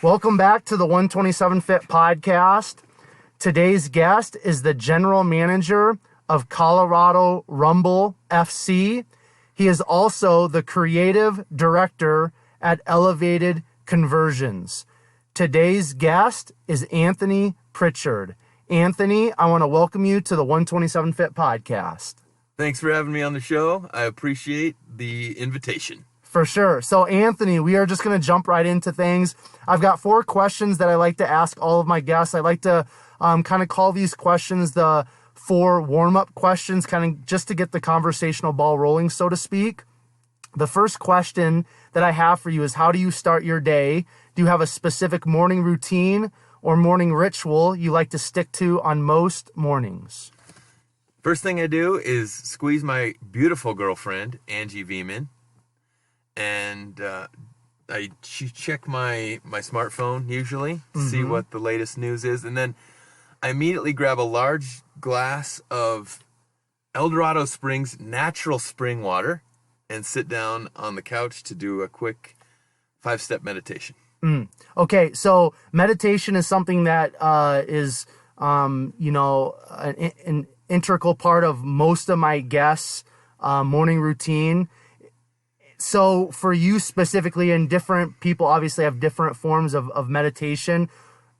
Welcome back to the 127 Fit podcast. Today's guest is the general manager of Colorado Rumble F.C. He is also the creative director at Elevated Conversions. Today's guest is Anthony Prichard. Anthony, I want to welcome you to the 127 Fit podcast. Thanks for having me on the show. I appreciate the invitation. For sure. So, Anthony, we are just going to jump right into things. I've got 4 questions that I like to ask all of my guests. I like to kind of call these questions the 4 warm-up questions, kind of just to get the conversational ball rolling, so to speak. The first question that I have for you is, how do you start your day? Do you have a specific morning routine or morning ritual you like to stick to on most mornings? First thing I do is squeeze my beautiful girlfriend, Angie Veman, and I check my smartphone usually to see what the latest news is, and then I immediately grab a large glass of El Dorado Springs natural spring water and sit down on the couch to do a quick 5-step meditation. Okay, so meditation is something that is, an integral part of most of my guests' morning routine. So for you specifically, and different people obviously have different forms of meditation,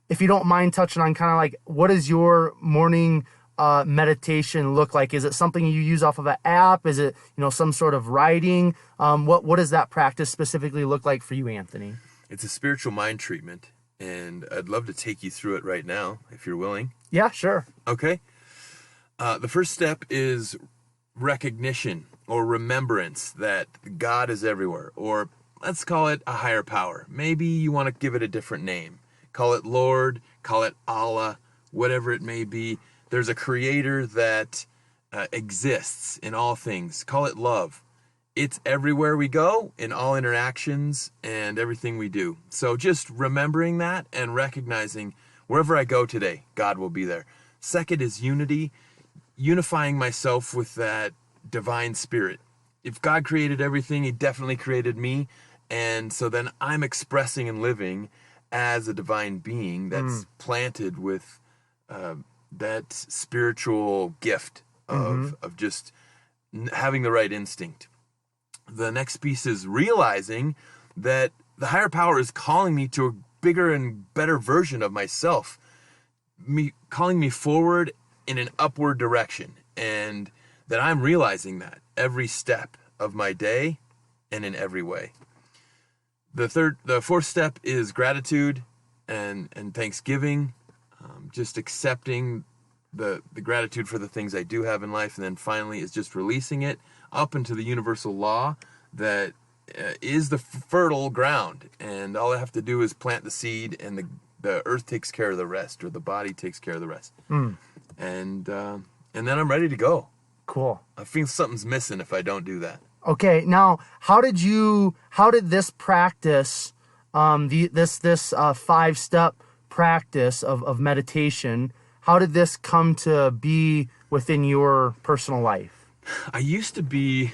if you don't mind touching on kind of like, what does your morning meditation look like? Is it something you use off of an app? Is it, some sort of writing? What does that practice specifically look like for you, Anthony? It's a spiritual mind treatment, and I'd love to take you through it right now, if you're willing. Yeah, sure. Okay. The first step is recognition or remembrance that God is everywhere, or let's call it a higher power. Maybe you want to give it a different name. Call it Lord, call it Allah, whatever it may be. There's a creator that exists in all things. Call it love. It's everywhere we go, in all interactions and everything we do. So just remembering that and recognizing wherever I go today, God will be there. Second is unity, unifying myself with that divine spirit. If God created everything, he definitely created me. And so then I'm expressing and living as a divine being that's planted with that spiritual gift of just having the right instinct. The next piece is realizing that the higher power is calling me to a bigger and better version of myself, calling me forward in an upward direction, and that I'm realizing that every step of my day and in every way. The fourth step is gratitude and thanksgiving, just accepting the gratitude for the things I do have in life, and then finally is just releasing it up into the universal law that is the fertile ground, and all I have to do is plant the seed, and the earth takes care of the rest, or the body takes care of the rest. And then I'm ready to go. Cool. I feel something's missing if I don't do that. Okay, now how did this practice, this 5-step practice of meditation, how did this come to be within your personal life? I used to be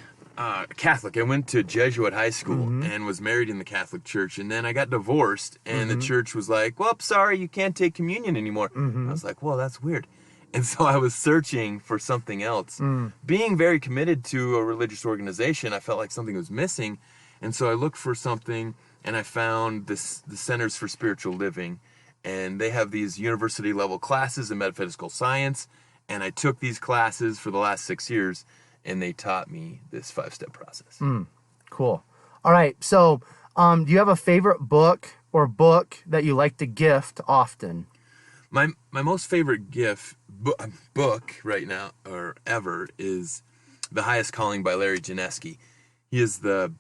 Catholic. I went to Jesuit high school and was married in the Catholic Church, and then I got divorced, and the church was like, well, sorry, you can't take communion anymore. I was like, well, that's weird. And so I was searching for something else. Being very committed to a religious organization, I felt like something was missing. And so I looked for something, and I found the Centers for Spiritual Living. And they have these university-level classes in metaphysical science. And I took these classes for the last 6 years, and they taught me this 5-step process. Cool. All right. So do you have a favorite book that you like to gift often? My most favorite book right now or ever is The Highest Calling by Larry Janeski. He is the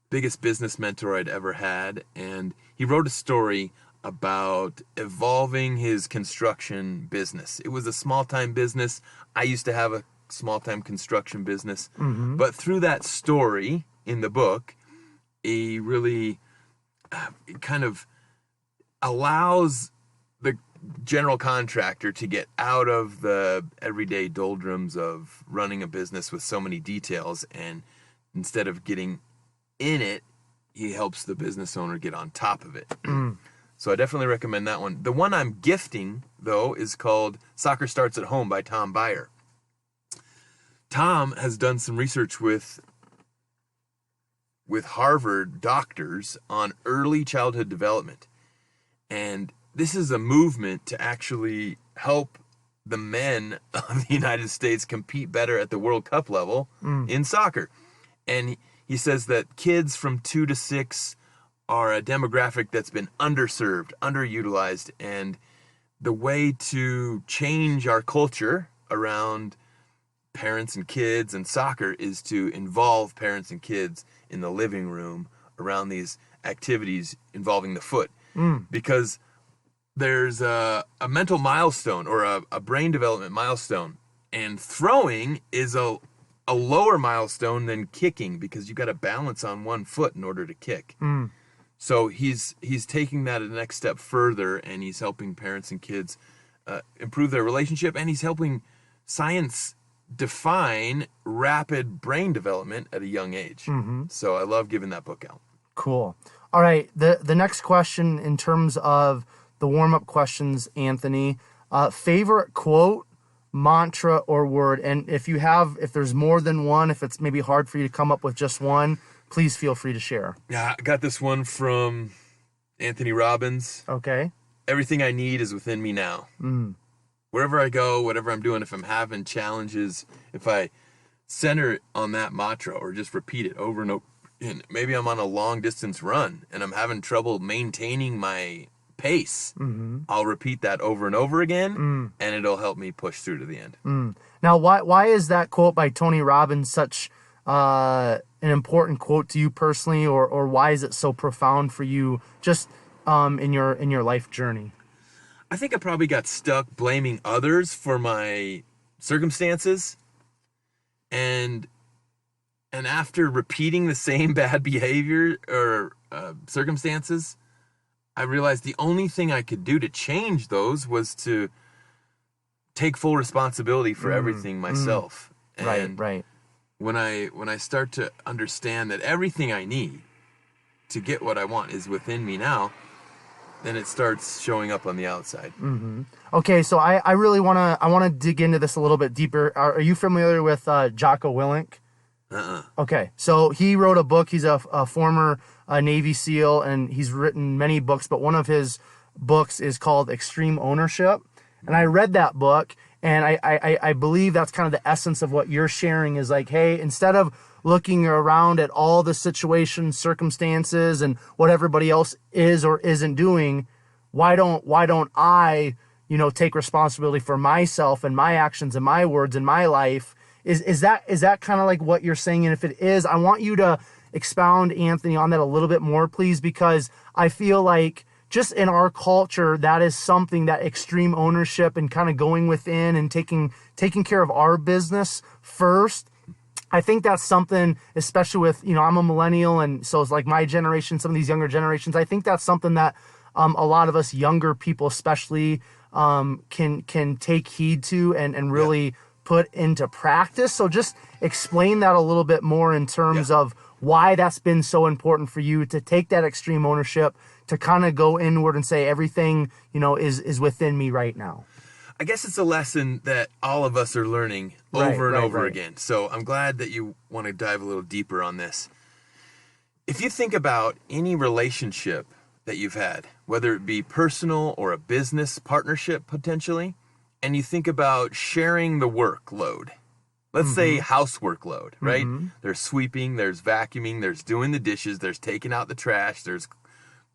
biggest business mentor I'd ever had, and he wrote a story about evolving his construction business. It was a small-time business. I used to have a small-time construction business. But through that story in the book, he really kind of allows the general contractor to get out of the everyday doldrums of running a business with so many details, and instead of getting in it, he helps the business owner get on top of it. So I definitely recommend that one. The one I'm gifting, though, is called Soccer Starts at Home by Tom Byer. Tom has done some research with Harvard doctors on early childhood development. And this is a movement to actually help the men of the United States compete better at the World Cup level in soccer. And he says that kids from 2 to 6 are a demographic that's been underserved, underutilized, and the way to change our culture around parents and kids and soccer is to involve parents and kids in the living room around these activities involving the foot. Because there's a mental milestone or a brain development milestone, and throwing is a lower milestone than kicking because you got to balance on one foot in order to kick. So he's taking that a next step further, and he's helping parents and kids improve their relationship, and he's helping science define rapid brain development at a young age. So I love giving that book out. Cool. All right. The next question in terms of the warm-up questions, Anthony, favorite quote, mantra, or word. And if there's more than one, if it's maybe hard for you to come up with just one, please feel free to share. Yeah, I got this one from Anthony Robbins. Okay. Everything I need is within me now. Wherever I go, whatever I'm doing, if I'm having challenges, if I center on that mantra or just repeat it over and over, and maybe I'm on a long distance run and I'm having trouble maintaining my pace, I'll repeat that over and over again, and it'll help me push through to the end. Now, why is that quote by Tony Robbins such an important quote to you personally, or why is it so profound for you just in your life journey? I think I probably got stuck blaming others for my circumstances, and after repeating the same bad behavior or circumstances, I realized the only thing I could do to change those was to take full responsibility for everything myself. And Right. When I start to understand that everything I need to get what I want is within me now, then it starts showing up on the outside. Okay, so I really want to dig into this a little bit deeper. Are you familiar with Jocko Willink? Okay, so he wrote a book. He's a former Navy SEAL, and he's written many books, but one of his books is called Extreme Ownership. And I read that book, and I believe that's kind of the essence of what you're sharing is like, hey, instead of looking around at all the situations, circumstances, and what everybody else is or isn't doing, why don't I, take responsibility for myself and my actions and my words and my life? Is that kind of like what you're saying? And if it is, I want you to expound, Anthony, on that a little bit more, please, because I feel like just in our culture, that is something, that extreme ownership and kind of going within and taking care of our business first. I think that's something, especially with, I'm a millennial, and so it's like my generation, some of these younger generations, I think that's something that a lot of us younger people especially can take heed to and really put into practice. So just explain that a little bit more in terms of why that's been so important for you to take that extreme ownership, to kind of go inward and say everything, is within me right now. I guess it's a lesson that all of us are learning over and over again. So I'm glad that you want to dive a little deeper on this. If you think about any relationship that you've had, whether it be personal or a business partnership potentially, and you think about sharing the workload, let's say housework load, right? There's sweeping, there's vacuuming, there's doing the dishes, there's taking out the trash, there's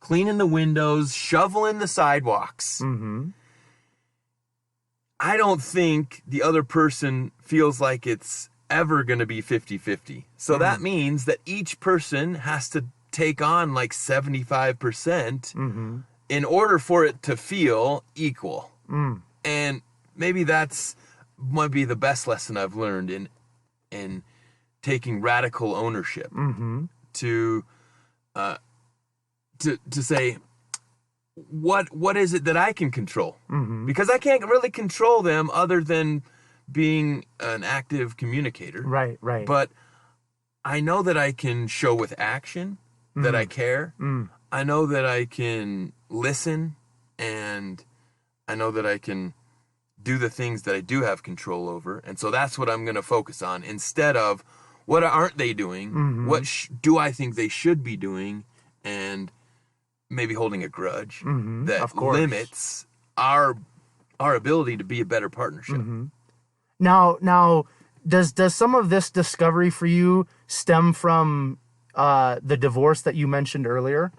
cleaning the windows, shoveling the sidewalks. I don't think the other person feels like it's ever going to be 50-50. So that means that each person has to take on like 75% in order for it to feel equal. And maybe that's might be the best lesson I've learned in taking radical ownership to say, what is it that I can control? Because I can't really control them other than being an active communicator. Right. But I know that I can show with action that I care. I know that I can listen, and I know that I can do the things that I do have control over. And so that's what I'm going to focus on instead of what aren't they doing? What do I think they should be doing? And maybe holding a grudge that limits our ability to be a better partnership. Now, does some of this discovery for you stem from the divorce that you mentioned earlier?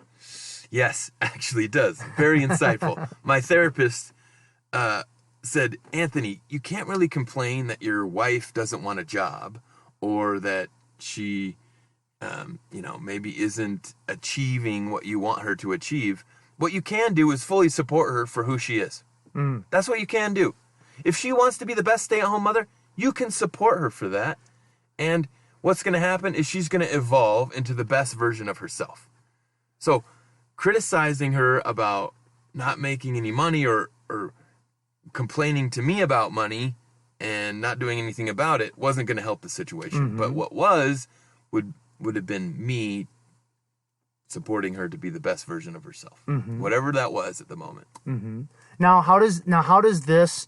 Yes, actually it does. Very insightful. My therapist said, Anthony, you can't really complain that your wife doesn't want a job or that she, maybe isn't achieving what you want her to achieve. What you can do is fully support her for who she is. That's what you can do. If she wants to be the best stay-at-home mother, you can support her for that. And what's going to happen is she's going to evolve into the best version of herself. So criticizing her about not making any money or complaining to me about money and not doing anything about it wasn't going to help the situation. But what would have been me supporting her to be the best version of herself, whatever that was at the moment. Now, how does this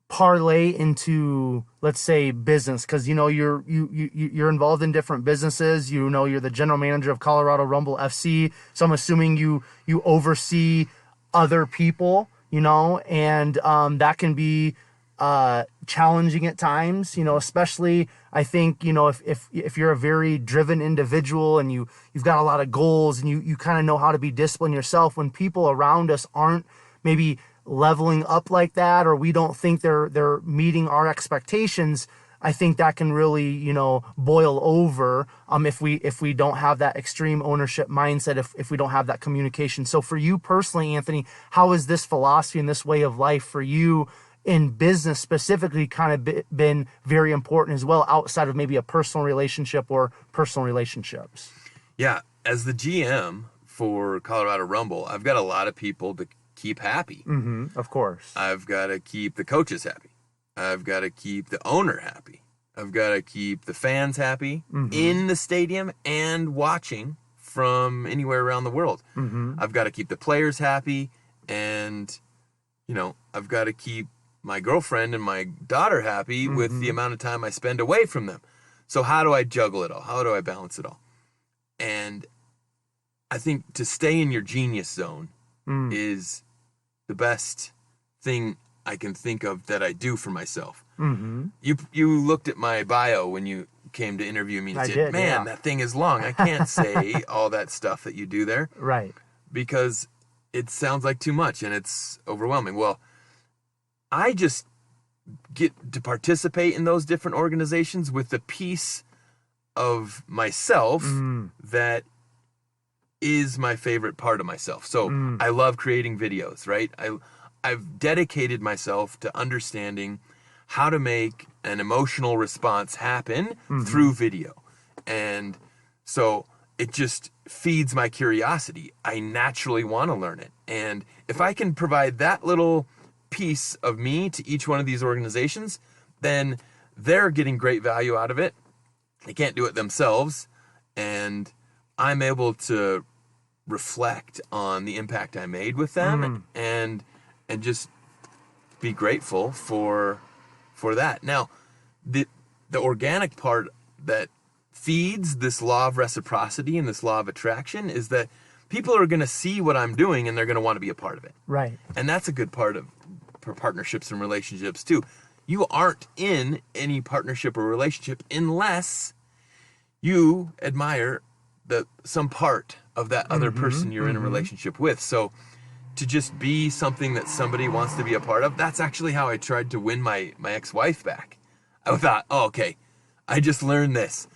parlay into, let's say, business? Because you're involved in different businesses. You're the general manager of Colorado Rumble F.C. So I'm assuming you oversee other people, and that can be challenging at times, especially I think, if you're a very driven individual and you've got a lot of goals and you kind of know how to be disciplined yourself, when people around us aren't maybe leveling up like that, or we don't think they're meeting our expectations, I think that can really, boil over if we don't have that extreme ownership mindset, if we don't have that communication. So for you personally, Anthony, how has this philosophy and this way of life for you in business specifically kind of been very important as well, outside of maybe a personal relationship or personal relationships? Yeah, as the GM for Colorado Rumble, I've got a lot of people to keep happy. Of course. I've got to keep the coaches happy. I've got to keep the owner happy. I've got to keep the fans happy in the stadium and watching from anywhere around the world. I've got to keep the players happy, and I've got to keep my girlfriend and my daughter happy with the amount of time I spend away from them. So how do I juggle it all? How do I balance it all? And I think to stay in your genius zone is the best thing I can think of that I do for myself. You looked at my bio when you came to interview me and said, man, that thing is long. I can't say all that stuff that you do there. Right. Because it sounds like too much and it's overwhelming. Well, I just get to participate in those different organizations with the piece of myself that is my favorite part of myself. So I love creating videos, right? I've dedicated myself to understanding how to make an emotional response happen through video. And so it just feeds my curiosity. I naturally want to learn it. And if I can provide that little piece of me to each one of these organizations, then they're getting great value out of it. They can't do it themselves. And I'm able to reflect on the impact I made with them and just be grateful for that. Now, the organic part that feeds this law of reciprocity and this law of attraction is that people are going to see what I'm doing and they're going to want to be a part of it. Right. And that's a good part for partnerships and relationships too. You aren't in any partnership or relationship unless you admire some part of that other person you're in a relationship with. So to just be something that somebody wants to be a part of, that's actually how I tried to win my ex-wife back. I thought, okay, I just learned this.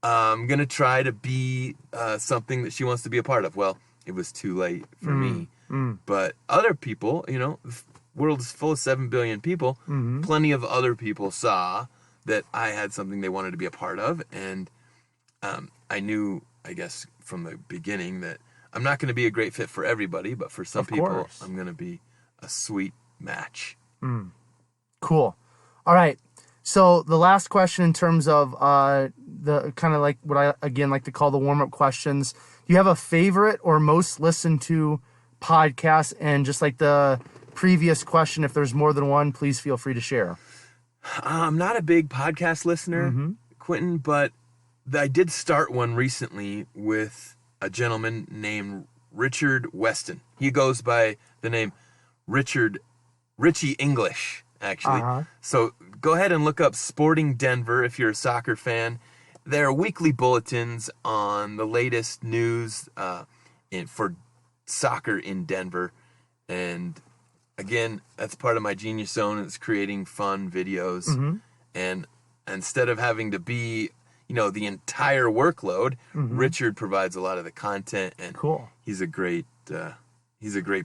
I'm going to try to be something that she wants to be a part of. Well, it was too late for me. But other people, the world is full of 7 billion people. Plenty of other people saw that I had something they wanted to be a part of. And I knew, I guess, from the beginning that I'm not going to be a great fit for everybody, but for some people, I'm going to be a sweet match. Cool. All right. So the last question in terms of the kind of like what I, again, like to call the warm-up questions, you have a favorite or most listened to podcast? And just like the previous question, if there's more than one, please feel free to share. I'm not a big podcast listener, Quentin, but I did start one recently with a gentleman named Richard Weston. He goes by the name Richie English, actually. So go ahead and look up Sporting Denver if you're a soccer fan. There are weekly bulletins on the latest news for soccer in Denver. And again, that's part of my Genius Zone. It's creating fun videos. And instead of having to be, the entire workload, Richard provides a lot of the content. And he's a great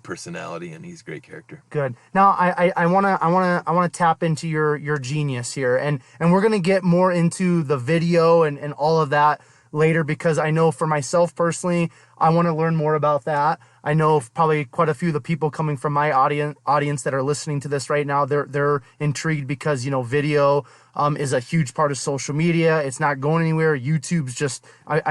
personality, and he's a great character. Good. Now I wanna tap into your genius here, and we're gonna get more into the video and all of that later, because I know for myself personally, I want to learn more about that. I know probably quite a few of the people coming from my audience that are listening to this right now, they're intrigued because, video is a huge part of social media. It's not going anywhere. YouTube's just,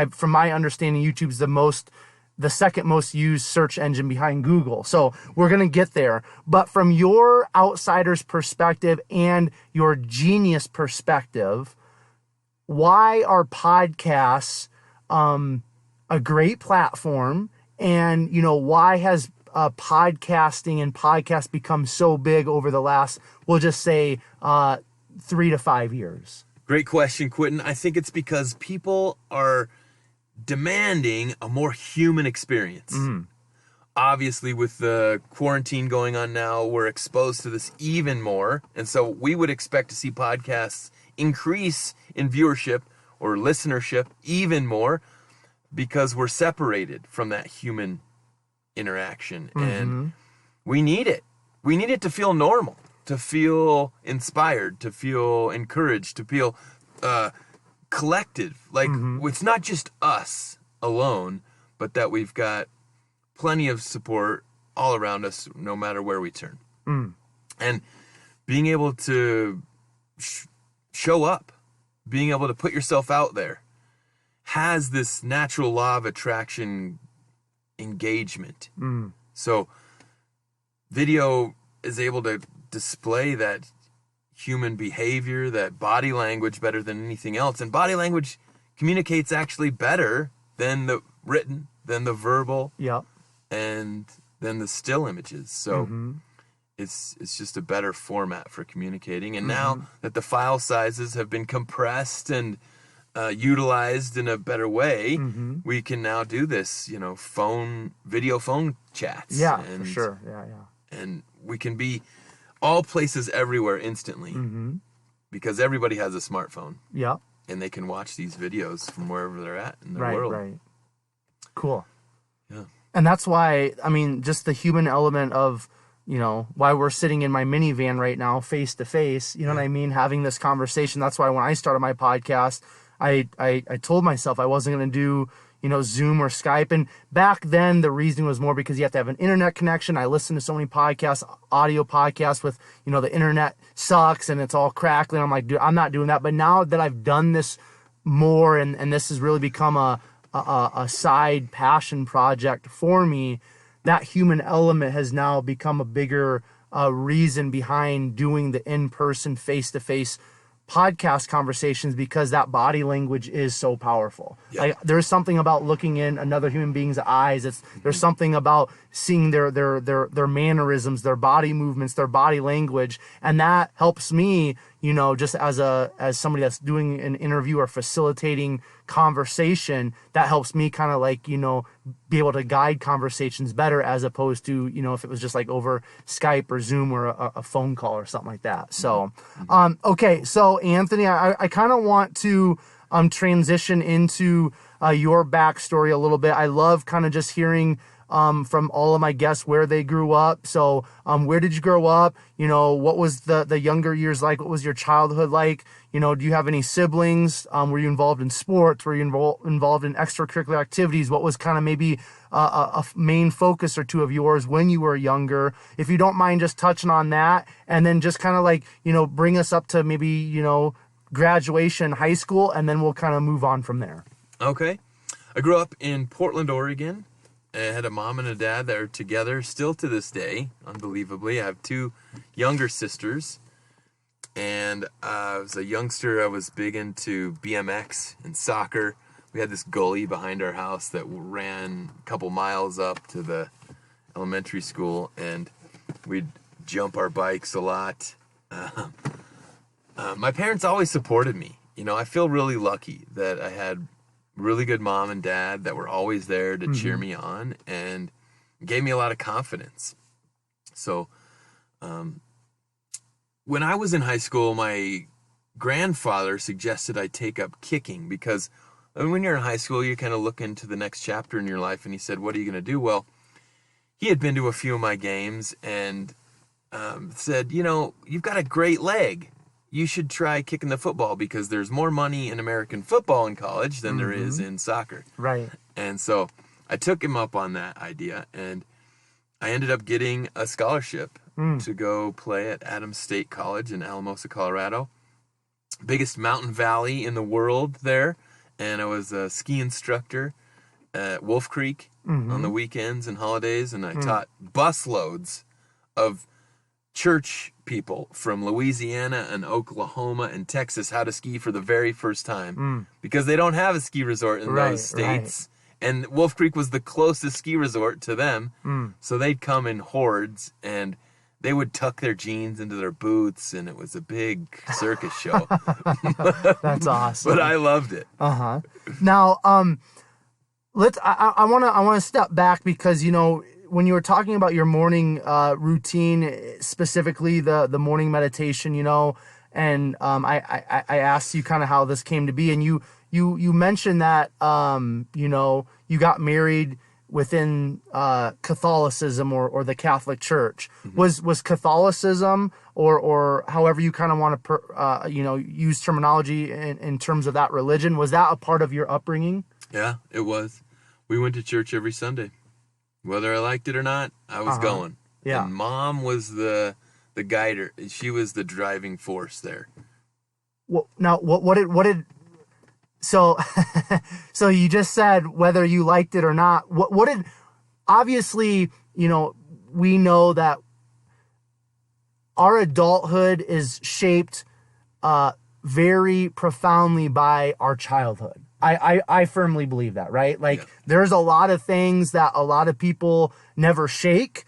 from my understanding, YouTube's the second most used search engine behind Google. So we're going to get there. But from your outsider's perspective and your genius perspective, why are podcasts a great platform? And, why has podcasting and podcasts become so big over the last, we'll just say, 3 to 5 years? Great question, Quentin. I think it's because people are demanding a more human experience. Obviously, with the quarantine going on now, we're exposed to this even more. And so we would expect to see podcasts increase in viewership or listenership even more, because we're separated from that human interaction. And we need it. We need it to feel normal, to feel inspired, to feel encouraged, to feel collective. Like, it's not just us alone, but that we've got plenty of support all around us, no matter where we turn. And being able to show up, being able to put yourself out there, has this natural law of attraction engagement. So video is able to display that human behavior, that body language better than anything else. And body language communicates actually better than the written, than the verbal, and than the still images. So it's just a better format for communicating. And now that the file sizes have been compressed and utilized in a better way, we can now do this, video phone chats. For sure. And we can be all places everywhere instantly, because everybody has a smartphone. And they can watch these videos from wherever they're at in the world. Right. Cool. Yeah. And that's why, just the human element of, why we're sitting in my minivan right now, face to face, you know what I mean? Having this conversation. That's why when I started my podcast, I told myself I wasn't going to do, Zoom or Skype. And back then, the reason was more because you have to have an internet connection. I listened to so many podcasts, audio podcasts with, the internet sucks and it's all crackling. I'm like, dude, I'm not doing that. But now that I've done this more, and this has really become a side passion project for me, that human element has now become a bigger reason behind doing the in-person, face-to-face podcast conversations, because that body language is so powerful. There's something about looking in another human being's eyes. There's something about seeing their mannerisms, their body movements, their body language, and that helps me, just as somebody that's doing an interview or facilitating conversation, that helps me kind of be able to guide conversations better, as opposed to, if it was just like over Skype or Zoom or a phone call or something like that. So, okay. So Anthony, I kind of want to transition into your backstory a little bit. I love kind of just hearing from all of my guests where they grew up. So where did you grow up? What was the younger years like? What was your childhood like? Do you have any siblings? Were you involved in sports? Were you involved in extracurricular activities? What was kind of maybe a main focus or two of yours when you were younger? If you don't mind just touching on that, and then just kind of bring us up to maybe, graduation, high school, and then we'll kind of move on from there. Okay. I grew up in Portland, Oregon. I had a mom and a dad that are together still to this day, unbelievably. I have 2 younger sisters. And as a youngster, I was big into BMX and soccer. We had this gully behind our house that ran a couple miles up to the elementary school, and we'd jump our bikes a lot. My parents always supported me. You know, I feel really lucky that I had really good mom and dad that were always there to cheer me on and gave me a lot of confidence. So, when I was in high school, my grandfather suggested I take up kicking because when you're in high school, you kind of look into the next chapter in your life, and he said, what are you going to do? Well, he had been to a few of my games and said, you know, you've got a great leg. You should try kicking the football because there's more money in American football in college than there is in soccer. Right. And so I took him up on that idea, and I ended up getting a scholarship to go play at Adams State College in Alamosa, Colorado. Biggest mountain valley in the world there. And I was a ski instructor at Wolf Creek on the weekends and holidays. And I taught busloads of church people from Louisiana and Oklahoma and Texas how to ski for the very first time because they don't have a ski resort in those states. And Wolf Creek was the closest ski resort to them. So they'd come in hordes, and they would tuck their jeans into their boots, and it was a big circus show. That's awesome. But I loved it. Now, I want to step back because, you know, when you were talking about your morning routine, specifically the morning meditation, you know, and I asked you kind of how this came to be, and you mentioned that you know, you got married within Catholicism or the Catholic Church. Was Catholicism or however you kind of want to you know, use terminology in terms of that religion, was that a part of your upbringing? Yeah, it was. We went to church every Sunday. Whether I liked it or not, I was going. Yeah. And Mom was the guider. She was the driving force there. Well, now, what did so so you just said whether you liked it or not. What did, obviously, you know, we know that our adulthood is shaped very profoundly by our childhood. I firmly believe that, right? Like, there's a lot of things that a lot of people never shake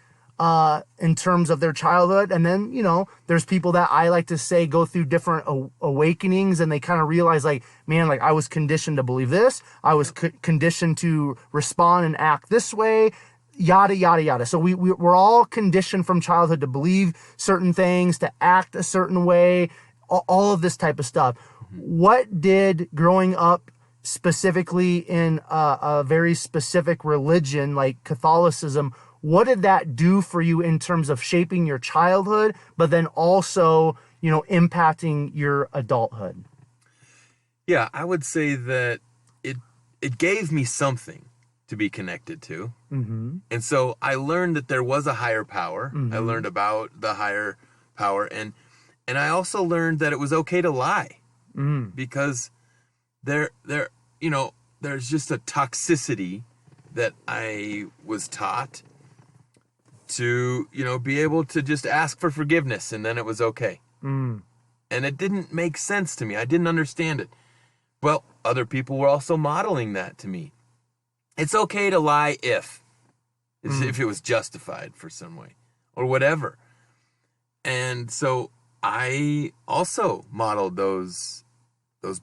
in terms of their childhood. And then, you know, there's people that I like to say go through different awakenings, and they kind of realize, like, man, like, I was conditioned to believe this. I was conditioned to respond and act this way, yada, yada, yada. So we're all conditioned from childhood to believe certain things, to act a certain way, all of this type of stuff. What did growing up specifically in a very specific religion like Catholicism, what did that do for you in terms of shaping your childhood, but then also, you know, impacting your adulthood? Yeah, I would say that it gave me something to be connected to. And so I learned that there was a higher power. I learned about the higher power, and I also learned that it was okay to lie because there, you know, there's just a toxicity that I was taught to, you know, be able to just ask for forgiveness and then it was okay. And it didn't make sense to me. I didn't understand it. Well, other people were also modeling that to me. It's okay to lie if it was justified for some way or whatever. And so I also modeled those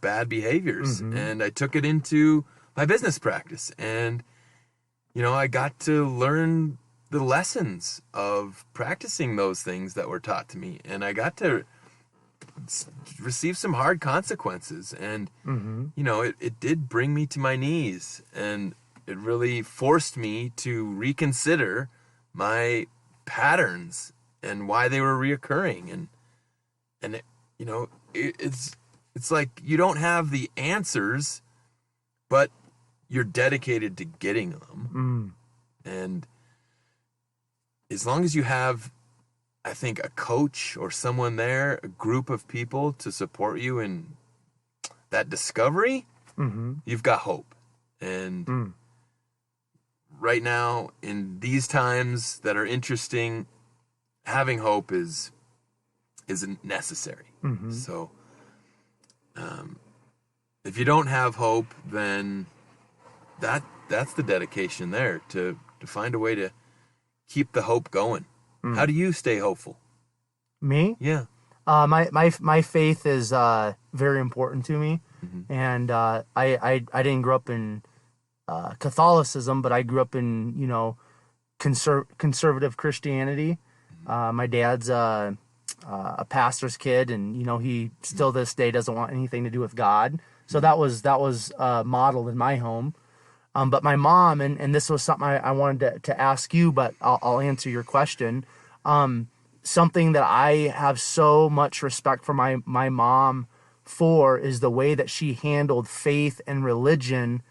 bad behaviors, and I took it into my business practice. And, you know, I got to learn the lessons of practicing those things that were taught to me. And I got to receive some hard consequences. And, you know, it did bring me to my knees, and it really forced me to reconsider my patterns and why they were reoccurring. And it, you know, it's like you don't have the answers, but you're dedicated to getting them. And as long as you have, I think, a coach or someone there, a group of people to support you in that discovery, you've got hope. And right now, in these times that are interesting, having hope is necessary. So if you don't have hope, then that's the dedication there, to find a way to keep the hope going. How do you stay hopeful? Me? Yeah. My faith is very important to me, and I didn't grow up in Catholicism, but I grew up in conservative Christianity. My dad's a pastor's kid, and he still this day doesn't want anything to do with God. So that was modeled in my home. But my mom, and this was something I wanted to ask you, but I'll answer your question. Something that I have so much respect for my mom for is the way that she handled faith and religion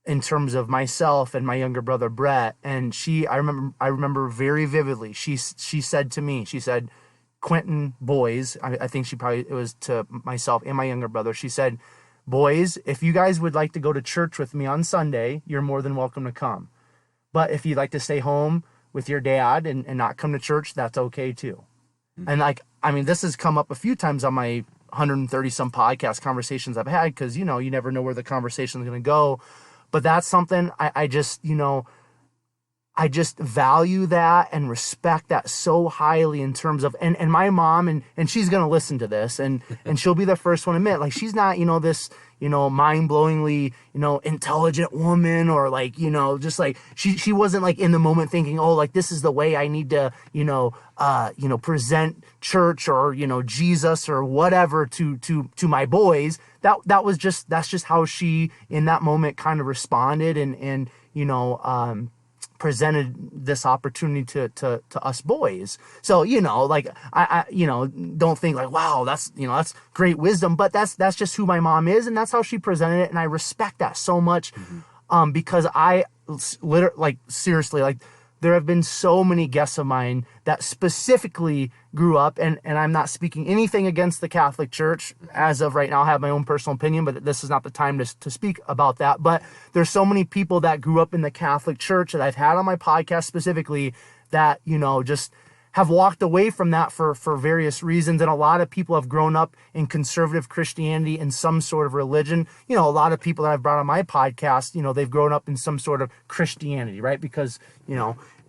in terms of myself and my younger brother Brett. And I remember very vividly. She said to me, she said, "Quentin, boys," I think it was to myself and my younger brother. She said, "Boys, if you guys would like to go to church with me on Sunday, you're more than welcome to come. But if you'd like to stay home with your dad and not come to church, that's okay too." And this has come up a few times on my 130 some podcast conversations I've had, because you never know where the conversation is going to go. But that's something I just value that and respect that so highly in terms of, and my mom, and she's going to listen to this, and she'll be the first one to admit, she's not, this, mind-blowingly, intelligent woman, or just she wasn't in the moment thinking, oh, this is the way I need to, present church or, Jesus or whatever to my boys. That's just how she in that moment kind of responded and presented this opportunity to us boys. So, I don't think wow, that's great wisdom, but that's just who my mom is, and that's how she presented it. And I respect that so much, because I literally, seriously, there have been so many guests of mine that specifically grew up, and I'm not speaking anything against the Catholic Church as of right now. I have my own personal opinion, but this is not the time to speak about that. But there's so many people that grew up in the Catholic Church that I've had on my podcast specifically that, just have walked away from that for various reasons. And a lot of people have grown up in conservative Christianity and some sort of religion. A lot of people that I've brought on my podcast, they've grown up in some sort of Christianity, right? Because,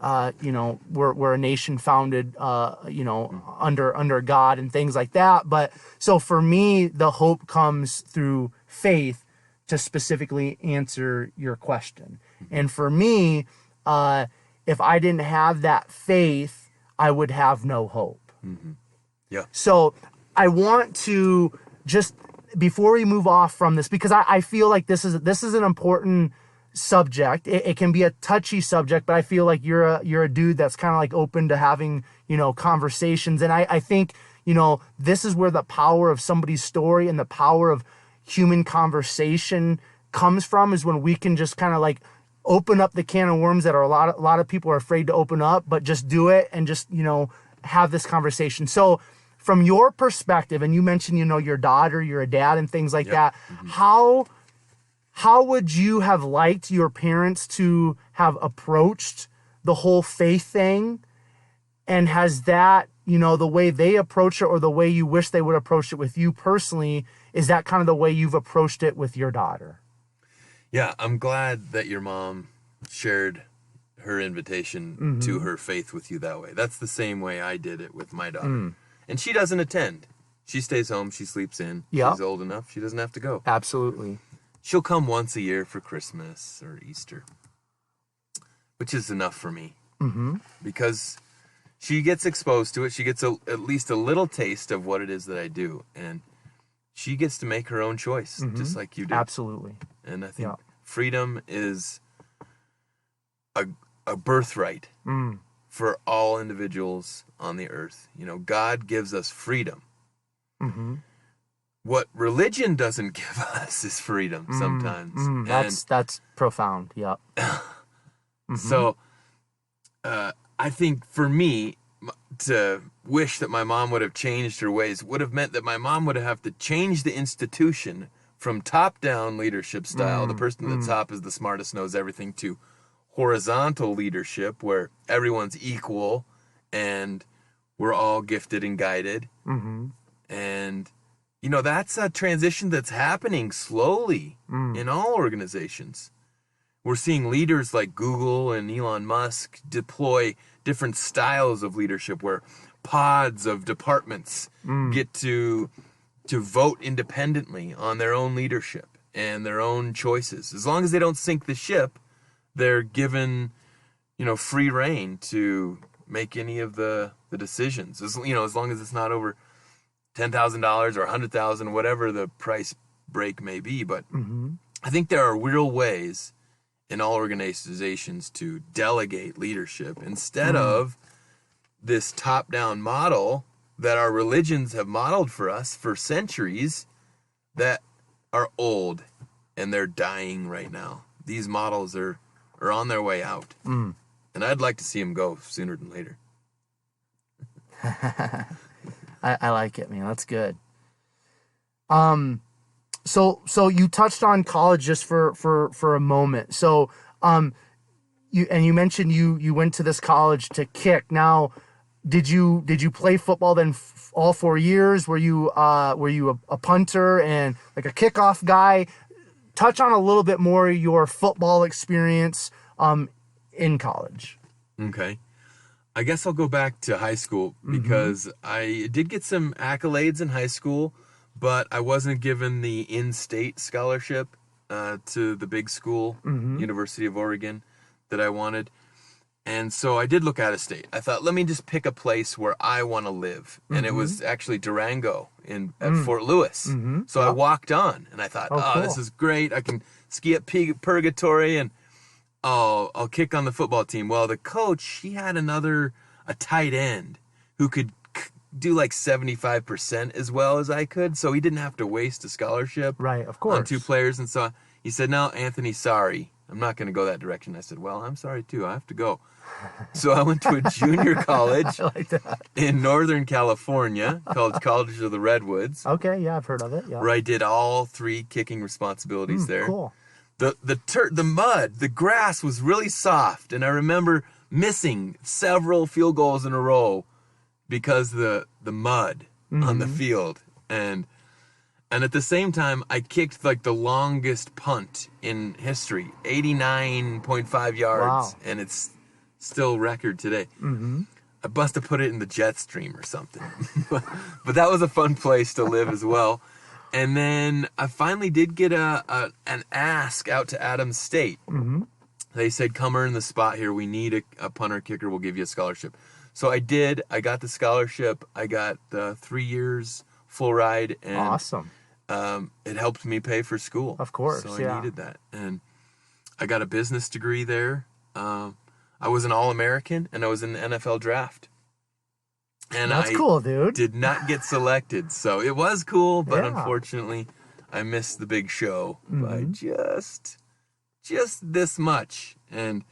we're a nation founded, under God and things like that. But so for me, the hope comes through faith, to specifically answer your question. And for me, if I didn't have that faith, I would have no hope. Yeah. So I want to just, before we move off from this, because I feel like this is an important subject. It can be a touchy subject, but I feel like you're a dude that's kind of open to having, conversations. And I think, this is where the power of somebody's story and the power of human conversation comes from, is when we can just kind of open up the can of worms that a lot of people are afraid to open up, but just do it and just, have this conversation. So from your perspective, and you mentioned, your daughter, you're a dad and things like that. How would you have liked your parents to have approached the whole faith thing? And has that, the way they approach it, or the way you wish they would approach it with you personally, is that kind of the way you've approached it with your daughter? Yeah, I'm glad that your mom shared her invitation to her faith with you that way. That's the same way I did it with my daughter. And she doesn't attend. She stays home. She sleeps in. Yep. She's old enough. She doesn't have to go. Absolutely. She'll come once a year for Christmas or Easter, which is enough for me. Because she gets exposed to it. She gets at least a little taste of what it is that I do. And she gets to make her own choice, just like you do. Absolutely. And I think freedom is a birthright for all individuals on the earth. God gives us freedom. What religion doesn't give us is freedom sometimes. That's profound. Yeah. So I think for me, to wish that my mom would have changed her ways would have meant that my mom would have to change the institution from top-down leadership style, the person at the top is the smartest, knows everything, to horizontal leadership where everyone's equal and we're all gifted and guided. And, you know, that's a transition that's happening slowly in all organizations. We're seeing leaders like Google and Elon Musk deploy different styles of leadership where pods of departments get to vote independently on their own leadership and their own choices. As long as they don't sink the ship, they're given, you know, free rein to make any of the decisions. As, you know, as long as it's not over $10,000 or $100,000, whatever the price break may be. But I think there are real ways in all organizations to delegate leadership instead of this top-down model that our religions have modeled for us for centuries that are old and they're dying right now. These models are on their way out. And I'd like to see them go sooner than later. I like it, man. That's good. So you touched on college just for a moment. So, you mentioned you went to this college to kick. Now, did you play football then all 4 years? Were you a punter and like a kickoff guy? Touch on a little bit more your football experience, in college. Okay. I guess I'll go back to high school because I did get some accolades in high school, but I wasn't given the in-state scholarship to the big school, University of Oregon, that I wanted. And so I did look out of state. I thought, let me just pick a place where I want to live. And it was actually Durango at Fort Lewis. So I walked on and I thought, cool. This is great. I can ski at Purgatory and I'll kick on the football team. Well, the coach, he had a tight end who could do like 75% as well as I could. So he didn't have to waste a scholarship Right, of course. on two players. And so he said, no, Anthony, sorry. I'm not going to go that direction. I said, well, I'm sorry too. I have to go. So I went to a junior college in Northern California called College of the Redwoods. Okay, yeah, I've heard of it. Yeah. Where I did all three kicking responsibilities there. Cool. The mud, the grass was really soft, and I remember missing several field goals in a row because the mud on the field. And at the same time, I kicked like the longest punt in history, 89.5 yards, and it's still record today. I must have put it in the jet stream or something. But that was a fun place to live as well. And then I finally did get an ask out to Adams State. They said, come earn the spot here. We need a punter kicker. We'll give you a scholarship. So I did. I got the scholarship. I got 3 years full ride. And awesome. It helped me pay for school. Of course, so I needed that. And I got a business degree there. I was an All-American, and I was in the NFL draft. And that's cool, dude. Did not get selected. So it was cool, but unfortunately, I missed the big show by just this much. And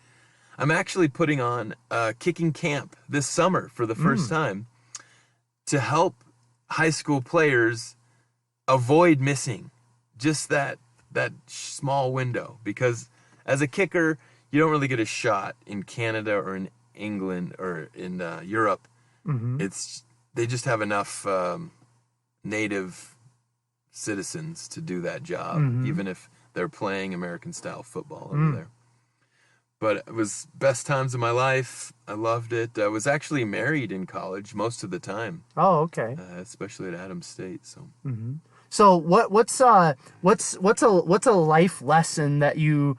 I'm actually putting on a kicking camp this summer for the first time to help high school players avoid missing just that small window. Because as a kicker, you don't really get a shot in Canada or in England or in Europe. They just have enough native citizens to do that job, even if they're playing American-style football over there. But it was best times of my life. I loved it. I was actually married in college most of the time. Oh, okay. Especially at Adams State. So. So what's a life lesson that you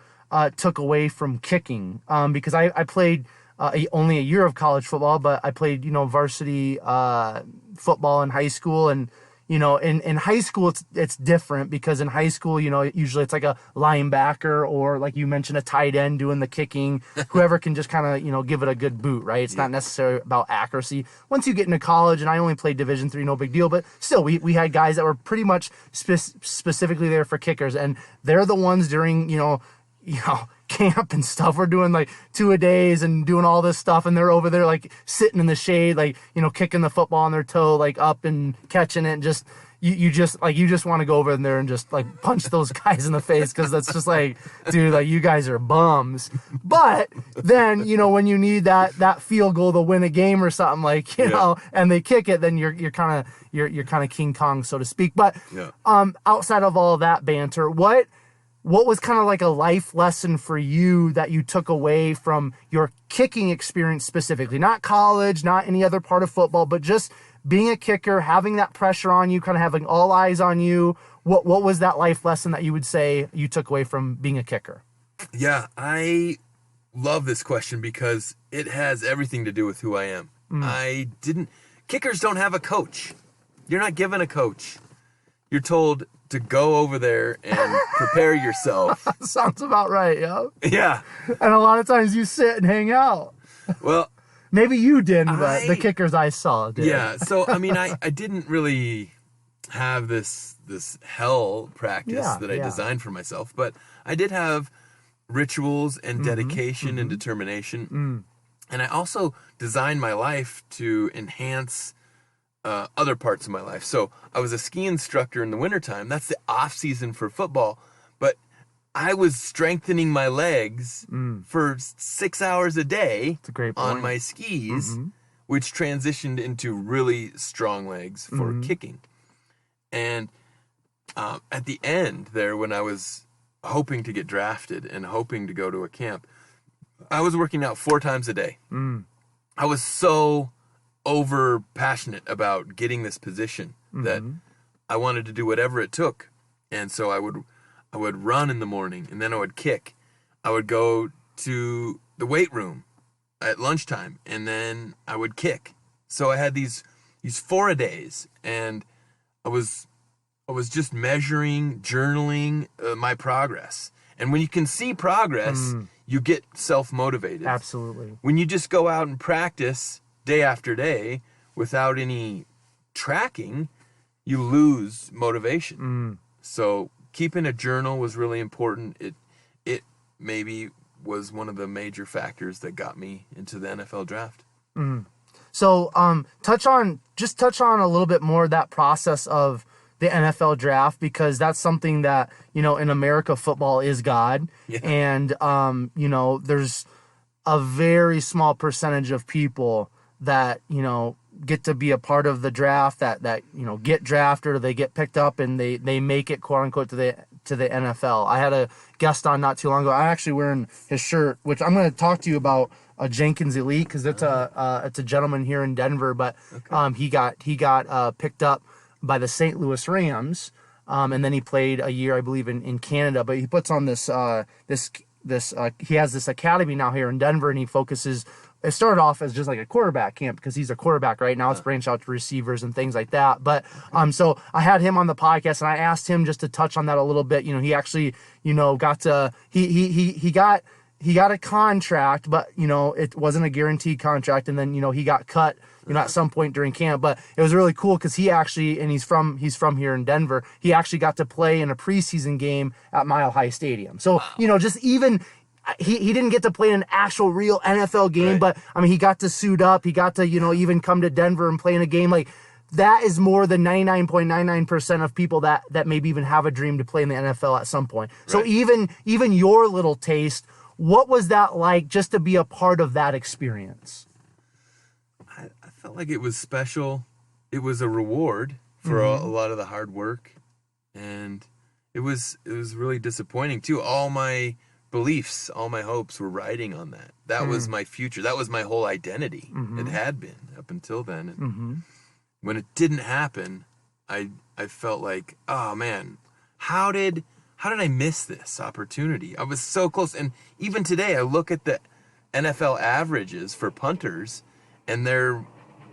took away from kicking? Because I played only a year of college football, but I played varsity football in high school, and in high school it's different because in high school usually it's like a linebacker or, like you mentioned, a tight end doing the kicking. Whoever can just kind of give it a good boot, right? It's not necessarily about accuracy. Once you get into college, and I only played Division III, no big deal, but still we had guys that were pretty much specifically there for kickers, and they're the ones during camp and stuff. We're doing like 2-a-days and doing all this stuff, and they're over there like sitting in the shade, like kicking the football on their toe, like up and catching it, and just you just want to go over there and just like punch those guys in the face, because that's just like, dude, like you guys are bums. But then, you know, when you need that field goal to win a game or something, like, you know, and they kick it, then you're kind of King Kong, so to speak. But outside of all that banter, what was kind of like a life lesson for you that you took away from your kicking experience specifically? Not college, not any other part of football, but just being a kicker, having that pressure on you, kind of having all eyes on you. What was that life lesson that you would say you took away from being a kicker? Yeah, I love this question because it has everything to do with who I am. Kickers don't have a coach. You're not given a coach. You're told to go over there and prepare yourself. Sounds about right, yo. Yeah. And a lot of times you sit and hang out. Well, maybe you didn't, but the kickers I saw did. Yeah, so I mean, I didn't really have this hell practice that I designed for myself, but I did have rituals and dedication and determination. And I also designed my life to enhance other parts of my life. So I was a ski instructor in the wintertime. That's the off season for football. But I was strengthening my legs for 6 hours a day on my skis, which transitioned into really strong legs for kicking. And at the end there, when I was hoping to get drafted and hoping to go to a camp, I was working out 4 times a day. I was so over passionate about getting this position that I wanted to do whatever it took. And so I would run in the morning, and then I would kick. I would go to the weight room at lunchtime, and then I would kick. So I had these 4-a-days, and I was just measuring, journaling my progress. And when you can see progress, you get self-motivated. Absolutely. When you just go out and practice day after day without any tracking, you lose motivation. So keeping a journal was really important. It maybe was one of the major factors that got me into the NFL draft. So touch on a little bit more of that process of the NFL draft, because that's something that, you know, in America, football is God. And you know, there's a very small percentage of people that, you know, get to be a part of the draft, that you know, get drafted, or they get picked up and they make it, quote unquote, to the NFL. I had a guest on not too long ago. I'm actually wearing his shirt, which I'm going to talk to you about, a Jenkins Elite, because it's a gentleman here in Denver, but he got picked up by the St. Louis Rams, and then he played a year, I believe, in Canada. But he puts on this he has this academy now here in Denver, and he focuses. It started off as just like a quarterback camp, because he's a quarterback right now. It's branched out to receivers and things like that. But so I had him on the podcast, and I asked him just to touch on that a little bit. You know, he actually, you know, got to he got a contract, but, you know, it wasn't a guaranteed contract. And then, you know, he got cut, you know, at some point during camp. But it was really cool because he actually, and he's from here in Denver, he actually got to play in a preseason game at Mile High Stadium. So, you know, just even he didn't get to play in an actual real NFL game, but I mean, he got to suit up. He got to, you know, even come to Denver and play in a game. Like, that is more than 99.99% of people that maybe even have a dream to play in the NFL at some point. So even your little taste, what was that like, just to be a part of that experience? I felt like it was special. It was a reward for a lot of the hard work, and it was really disappointing too. All my beliefs, all my hopes were riding on that. That was my future. That was my whole identity. It had been up until then. And when it didn't happen, I felt like, oh man, how did I miss this opportunity? I was so close. And even today, I look at the NFL averages for punters, and they're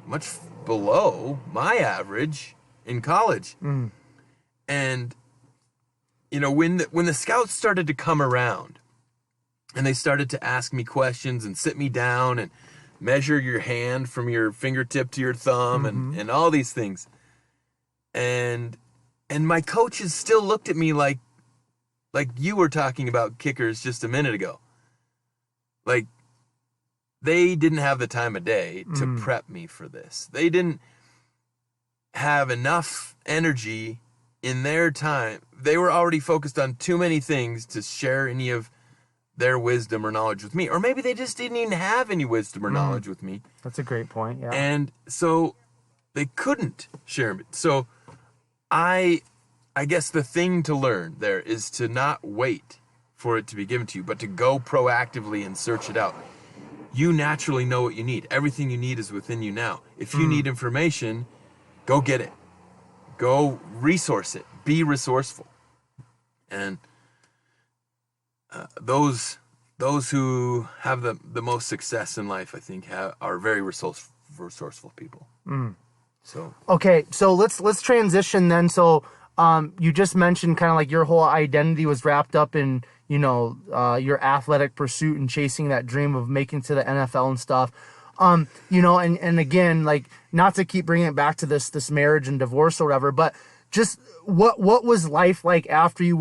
much below my average in college. And, you know, when the scouts started to come around, and they started to ask me questions and sit me down and measure your hand from your fingertip to your thumb and all these things. And my coaches still looked at me like you were talking about kickers just a minute ago. Like, they didn't have the time of day to prep me for this. They didn't have enough energy in their time. They were already focused on too many things to share any of their wisdom or knowledge with me. Or maybe they just didn't even have any wisdom or knowledge with me. That's a great point, yeah. And so they couldn't share it. So I guess the thing to learn there is to not wait for it to be given to you, but to go proactively and search it out. You naturally know what you need. Everything you need is within you now. If you need information, go get it. Go resource it. Be resourceful. And those who have the most success in life, I think, are very resourceful people. So okay, so let's transition then. So you just mentioned kind of like your whole identity was wrapped up in, you know, your athletic pursuit and chasing that dream of making to the NFL and stuff. You know, and again, like, not to keep bringing it back to this marriage and divorce or whatever, but just what was life like after you,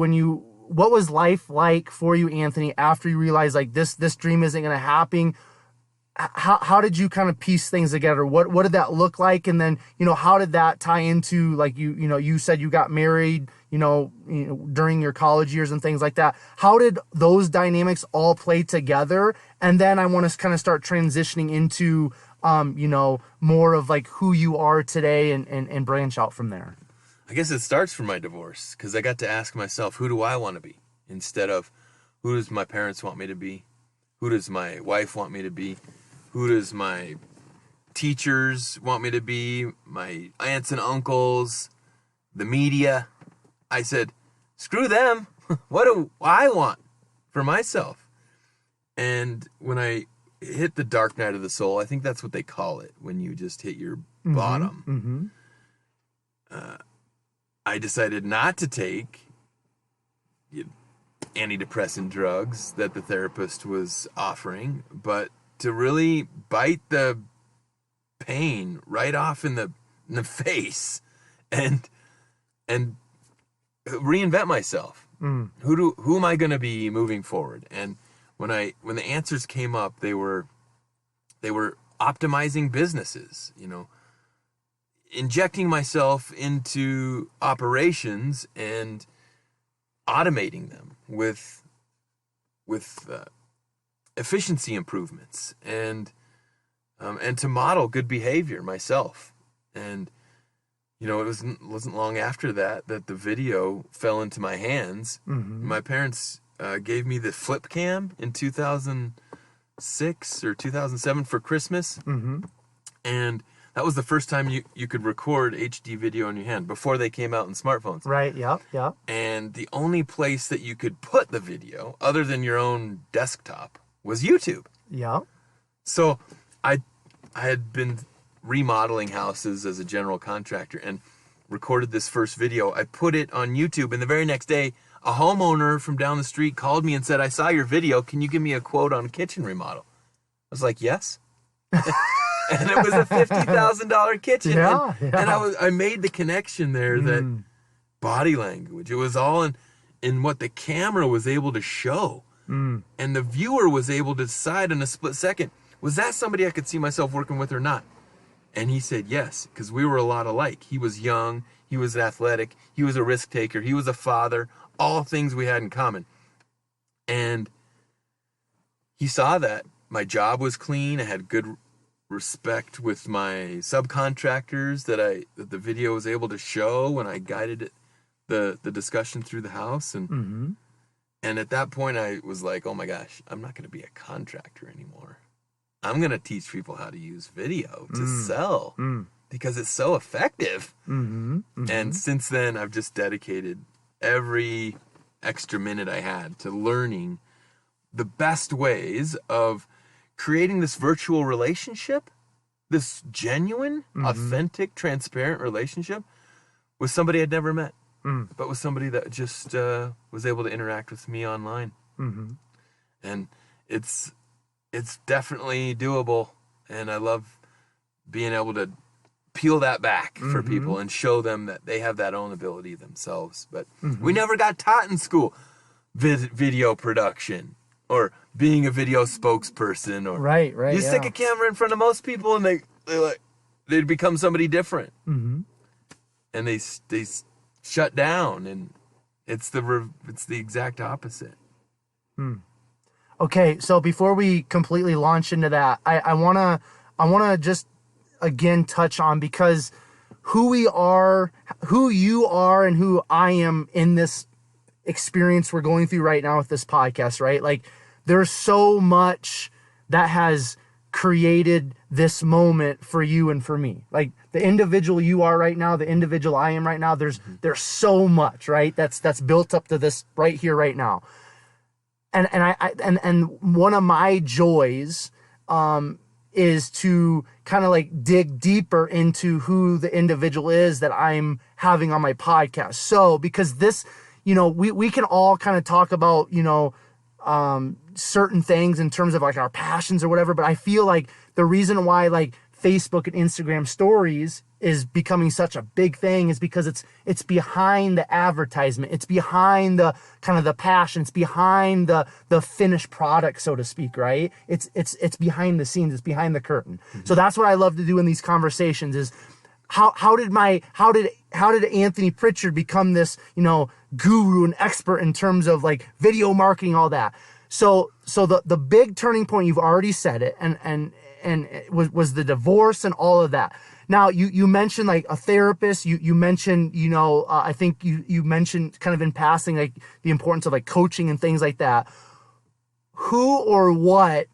what was life like for you, Anthony, after you realized like this dream isn't going to happen? How did you kind of piece things together? What did that look like? And then, you know, how did that tie into, like, you know, you said you got married, you know, during your college years and things like that. How did those dynamics all play together? And then I want to kind of start transitioning into, you know, more of like who you are today and branch out from there. I guess it starts from my divorce, because I got to ask myself, who do I want to be? Instead of, who does my parents want me to be? Who does my wife want me to be? Who does my teachers want me to be? My aunts and uncles, the media? I said, screw them. What do I want for myself? And when I hit the dark night of the soul, I think that's what they call it, when you just hit your bottom. I decided not to take antidepressant drugs that the therapist was offering, but to really bite the pain right off in the face and reinvent myself. Who am I going to be moving forward? And when the answers came up, they were optimizing businesses, you know, injecting myself into operations and automating them with efficiency improvements and to model good behavior myself. And you know, it wasn't long after that the video fell into my hands. My parents gave me the flip cam in 2006 or 2007 for Christmas, and that was the first time you could record HD video in your hand before they came out in smartphones. Right, yeah. And the only place that you could put the video, other than your own desktop, was YouTube. Yeah. So I had been remodeling houses as a general contractor and recorded this first video. I put it on YouTube, and the very next day, a homeowner from down the street called me and said, I saw your video. Can you give me a quote on a kitchen remodel? I was like, yes. And it was a $50,000 kitchen. Yeah, and I made the connection there that body language, it was all in what the camera was able to show. And the viewer was able to decide in a split second, was that somebody I could see myself working with or not? And he said yes, because we were a lot alike. He was young, he was athletic, he was a risk taker, he was a father, all things we had in common. And he saw that my job was clean, I had good respect with my subcontractors that the video was able to show when I guided the discussion through the house. And at that point I was like, oh my gosh, I'm not going to be a contractor anymore. I'm going to teach people how to use video to sell because it's so effective. And since then I've just dedicated every extra minute I had to learning the best ways of creating this virtual relationship, this genuine, authentic, transparent relationship with somebody I'd never met, but with somebody that just was able to interact with me online. And it's definitely doable, and I love being able to peel that back for people and show them that they have that own ability themselves. But we never got taught in school video production or being a video spokesperson, or right. You stick a camera in front of most people and they'd become somebody different. and they shut down, and it's the exact opposite. Okay, so before we completely launch into that, I wanna just again touch on, because who you are, and who I am in this experience we're going through right now with this podcast, right? Like, there's so much that has created this moment for you and for me. Like, the individual you are right now, the individual I am right now, there's so much, right? That's built up to this right here, right now. And one of my joys is to kind of like dig deeper into who the individual is that I'm having on my podcast. So, because this, we can all kind of talk about, certain things in terms of like our passions or whatever, but I feel like the reason why like Facebook and Instagram stories is becoming such a big thing is because it's behind the advertisement. It's behind the kind of the passion. It's behind the finished product, so to speak, right? It's behind the scenes. It's behind the curtain. Mm-hmm. So that's what I love to do in these conversations is how did Anthony Prichard become this, guru and expert in terms of like video marketing, all that. So the big turning point, you've already said it, and it was the divorce and all of that. Now, you mentioned like a therapist, you mentioned, I think you mentioned kind of in passing, like the importance of like coaching and things like that. Who or what,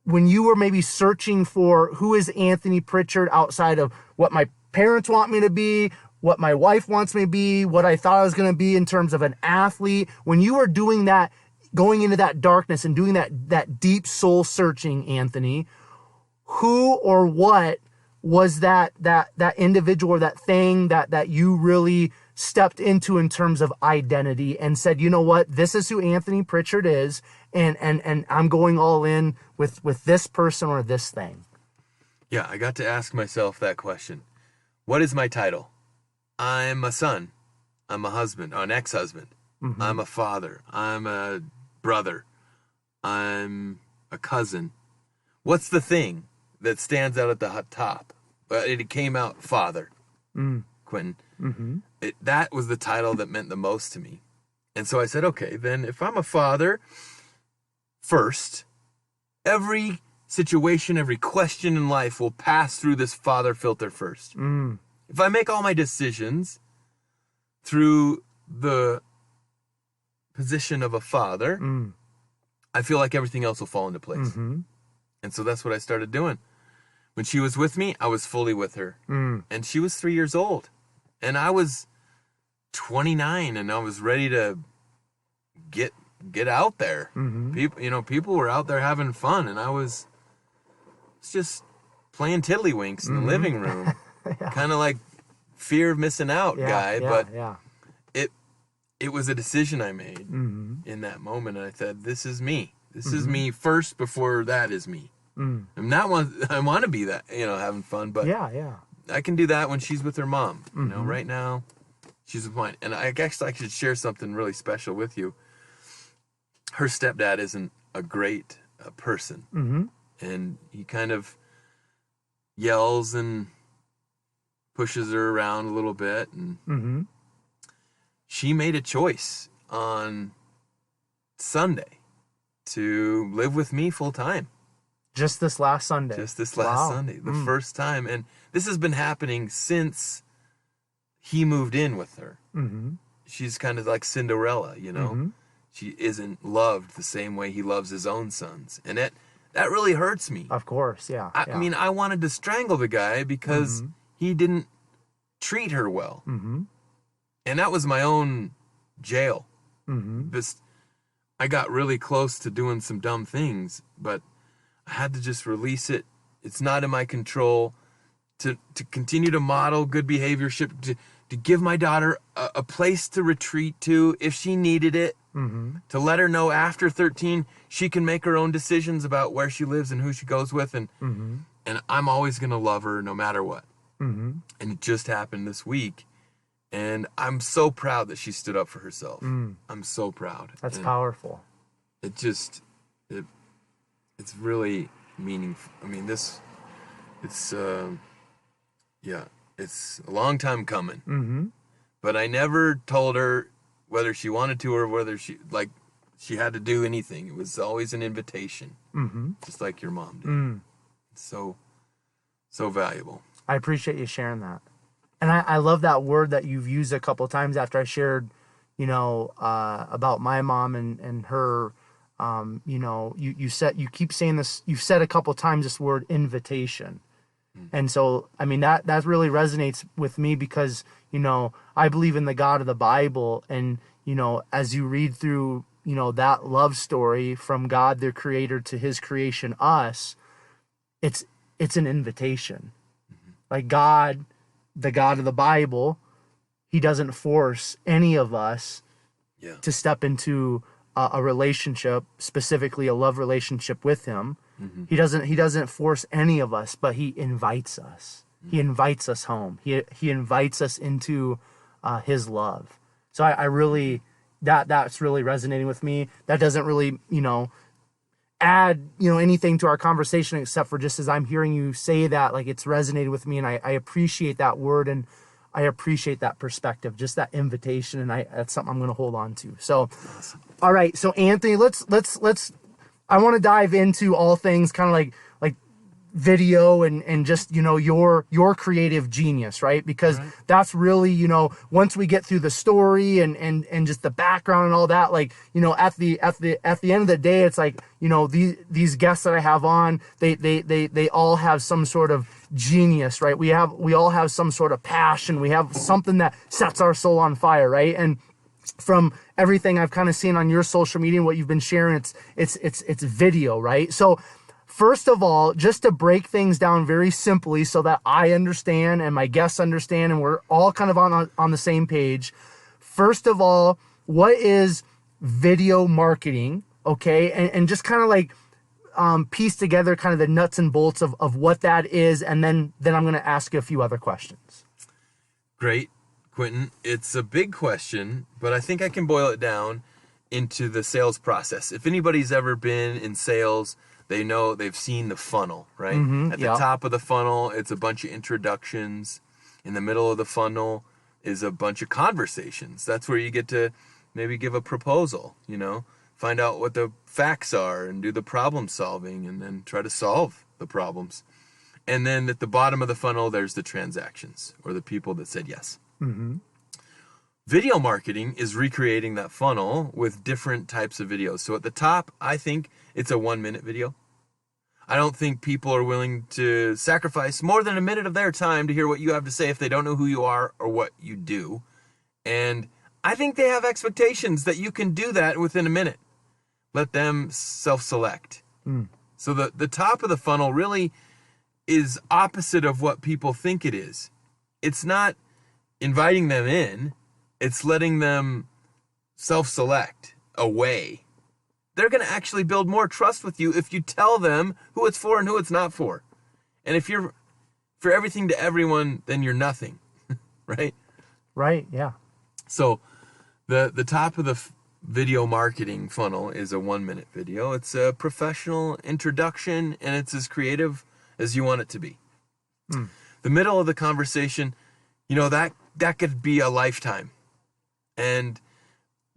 when you were maybe searching for who is Anthony Prichard outside of what my parents want me to be, what my wife wants me to be, what I thought I was going to be in terms of an athlete, when you were doing that, going into that darkness and doing that deep soul searching, Anthony, who or what was that individual or that thing that you really stepped into in terms of identity and said, you know what, this is who Anthony Prichard is, and I'm going all in with this person or this thing? Yeah, I got to ask myself that question. What is my title? I'm a son. I'm a husband, an ex-husband. Mm-hmm. I'm a father. I'm a brother. I'm a cousin. What's the thing that stands out at the top? It came out father, Quentin. Mm-hmm. That was the title that meant the most to me. And so I said, okay, then if I'm a father, first, every situation, every question in life will pass through this father filter first. If I make all my decisions through the position of a father, I feel like everything else will fall into place. Mm-hmm. And so that's what I started doing. When she was with me, I was fully with her. And she was 3 years old. And I was 29, and I was ready to get out there. Mm-hmm. People were out there having fun, and I was just playing tiddlywinks in the living room. Yeah. Kind of like fear of missing out guy. But it was a decision I made in that moment. And I said, this is me. This is me first before that is me. I'm not I want to be that, having fun, but I can do that when she's with her mom. Right now she's with mine. And I guess I should share something really special with you. Her stepdad isn't a great person. And he kind of yells and pushes her around a little bit. And she made a choice on Sunday to live with me full time. Just this last Sunday. Sunday, the first time. And this has been happening since he moved in with her. She's kind of like Cinderella, She isn't loved the same way he loves his own sons. And that really hurts me. Of course, yeah. I mean, I wanted to strangle the guy because he didn't treat her well. And that was my own jail. I got really close to doing some dumb things, but I had to just release it. It's not in my control to continue to model good behavior, to give my daughter a place to retreat to if she needed it, to let her know after 13 she can make her own decisions about where she lives and who she goes with, and I'm always going to love her no matter what. And it just happened this week, and I'm so proud that she stood up for herself. I'm so proud. That's powerful. It's really meaningful. I mean, It's a long time coming. Mm-hmm. But I never told her whether she wanted to or whether she had to do anything. It was always an invitation, just like your mom did. So valuable. I appreciate you sharing that. And I love that word that you've used a couple of times after I shared, about my mom and her. You keep saying this. You've said a couple of times this word invitation, and so I mean that really resonates with me because I believe in the God of the Bible, and as you read through that love story from God, their Creator, to His creation, us, it's an invitation. Like God, the God of the Bible, He doesn't force any of us to step into a relationship, specifically a love relationship with Him. He doesn't force any of us, but He invites us. He invites us home. He invites us into His love. So I really, that's really resonating with me. That doesn't really, add anything to our conversation, except for just as I'm hearing you say that, like, it's resonated with me, and I appreciate that word, and I appreciate that perspective, just that invitation, and that's something I'm going to hold on to. So Awesome. All right, so Anthony, let's I want to dive into all things kind of like video and just your creative genius, right? Because that's really once we get through the story and just the background and all that, like at the end of the day, it's like these guests that I have on, they all have some sort of genius, right? We all have some sort of passion. We have something that sets our soul on fire, right? And from everything I've kind of seen on your social media and what you've been sharing, it's video, right? So first of all, just to break things down very simply so that I understand and my guests understand and we're all kind of on the same page. First of all, what is video marketing? Okay. And just kind of like piece together kind of the nuts and bolts of what that is. And then I'm going to ask you a few other questions. Great, Quentin. It's a big question, but I think I can boil it down into the sales process. If anybody's ever been in sales, they know, they've seen the funnel, right? At the top of the funnel, it's a bunch of introductions. In the middle of the funnel is a bunch of conversations. That's where you get to maybe give a proposal, find out what the facts are and do the problem solving and then try to solve the problems. And then at the bottom of the funnel, there's the transactions or the people that said yes. Video marketing is recreating that funnel with different types of videos. So at the top, I think it's a 1-minute video. I don't think people are willing to sacrifice more than a minute of their time to hear what you have to say if they don't know who you are or what you do. And I think they have expectations that you can do that within a minute. Let them self-select. So the top of the funnel really is opposite of what people think it is. It's not inviting them in. It's letting them self-select a way. They're going to actually build more trust with you if you tell them who it's for and who it's not for. And if you're for everything to everyone, then you're nothing, right? Right, yeah. So the top of the video marketing funnel is a 1-minute video. It's a professional introduction, and it's as creative as you want it to be. The middle of the conversation, that could be a lifetime. And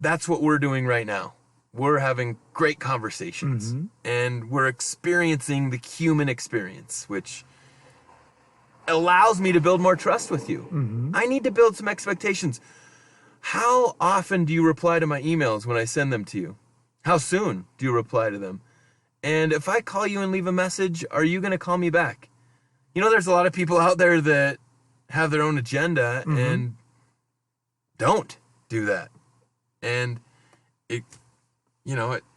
that's what we're doing right now. We're having great conversations and we're experiencing the human experience, which allows me to build more trust with you. I need to build some expectations. How often do you reply to my emails when I send them to you? How soon do you reply to them? And if I call you and leave a message, are you going to call me back? There's a lot of people out there that have their own agenda and don't do that. And